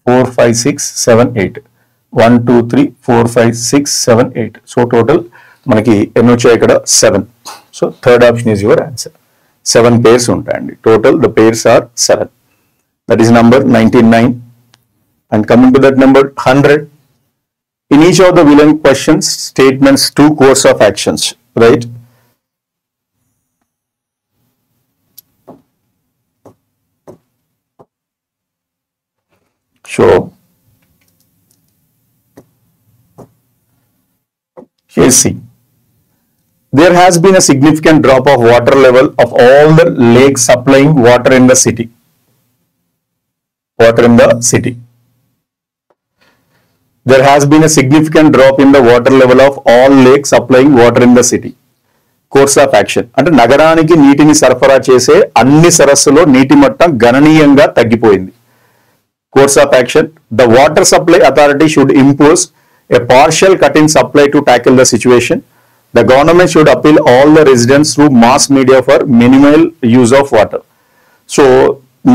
4 5 6 7 8. 1 2 3 4 5 6 7 8. So total మనకి ఎన్ని వచ్చాయి ఇక్కడ? 7. So third option is your answer. 7 pairs ఉంటాయండి. Total the pairs are 7. That is number 99. And coming to that number 100. In each of the villain questions, statements 2 course of actions, right? So here see, there has been a significant drop of water level of all the lakes supplying water in the city. Water in the city. There has been a significant drop in the water level of all lakes supplying water in the city. Course of action అంటే నగరానికి నీటిని సరఫరా చేసే అన్ని సరస్సులో నీటి మట్టం గణనీయంగా తగ్గిపోయింది. Course of action, the water supply authority should impose a partial cut in supply to tackle the situation. The government should appeal all the residents through mass media for minimal use of water. So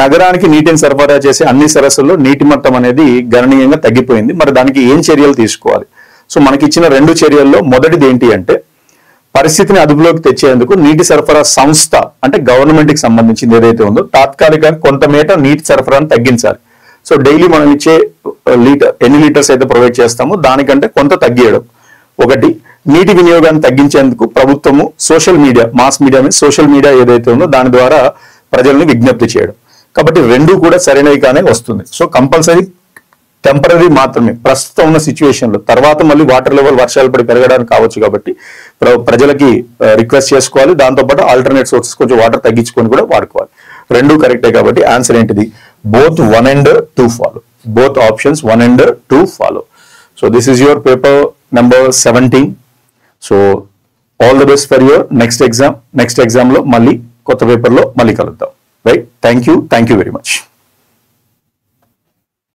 నగరానికి నీటిని సరఫరా చేసే అన్ని సరస్సుల్లో నీటి మట్టం అనేది గణనీయంగా తగ్గిపోయింది. మరి దానికి ఏం చర్యలు తీసుకోవాలి? సో మనకి ఇచ్చిన 2 చర్యల్లో మొదటిది ఏంటి అంటే, పరిస్థితిని అదుపులోకి తెచ్చేందుకు నీటి సరఫరా సంస్థ అంటే గవర్నమెంట్ కి సంబంధించింది ఏదైతే ఉందో తాత్కాలికంగా కొంతమేట నీటి సరఫరాను తగ్గించాలి. సో డైలీ మనం ఇచ్చే ఎన్ని లీటర్స్ అయితే ప్రొవైడ్ చేస్తామో దానికంటే కొంత తగ్గియడం. ఒకటి, నీటి వినియోగాన్ని తగ్గించేందుకు ప్రభుత్వము సోషల్ మీడియా, మాస్ మీడియా మీద సోషల్ మీడియా ఏదైతే ఉందో దాని ద్వారా ప్రజల్ని విజ్ఞప్తి చేయడం. కాబట్టి 2 కూడా సరైనవిగానే వస్తుంది. సో కంపల్సరీ టెంపరీ మాత్రమే ప్రస్తుతం ఉన్న సిచ్యువేషన్ లో, తర్వాత మళ్ళీ వాటర్ లెవెల్ వర్షాలు పడి పెరగడానికి కావచ్చు కాబట్టి ప్రజలకి రిక్వెస్ట్ చేసుకోవాలి. దాంతోపాటు ఆల్టర్నేట్ సోర్సెస్ కొంచెం వాటర్ తగ్గించుకొని కూడా వాడుకోవాలి. 2 కరెక్టే కాబట్టి ఆన్సర్ ఏంటిది? both 1 and 2 follow. Both options 1 and 2 follow. So this is your paper number 17. So all the best for your next exam. Next exam lo malli kotta paper lo malli kaludam. Right? Thank you very much.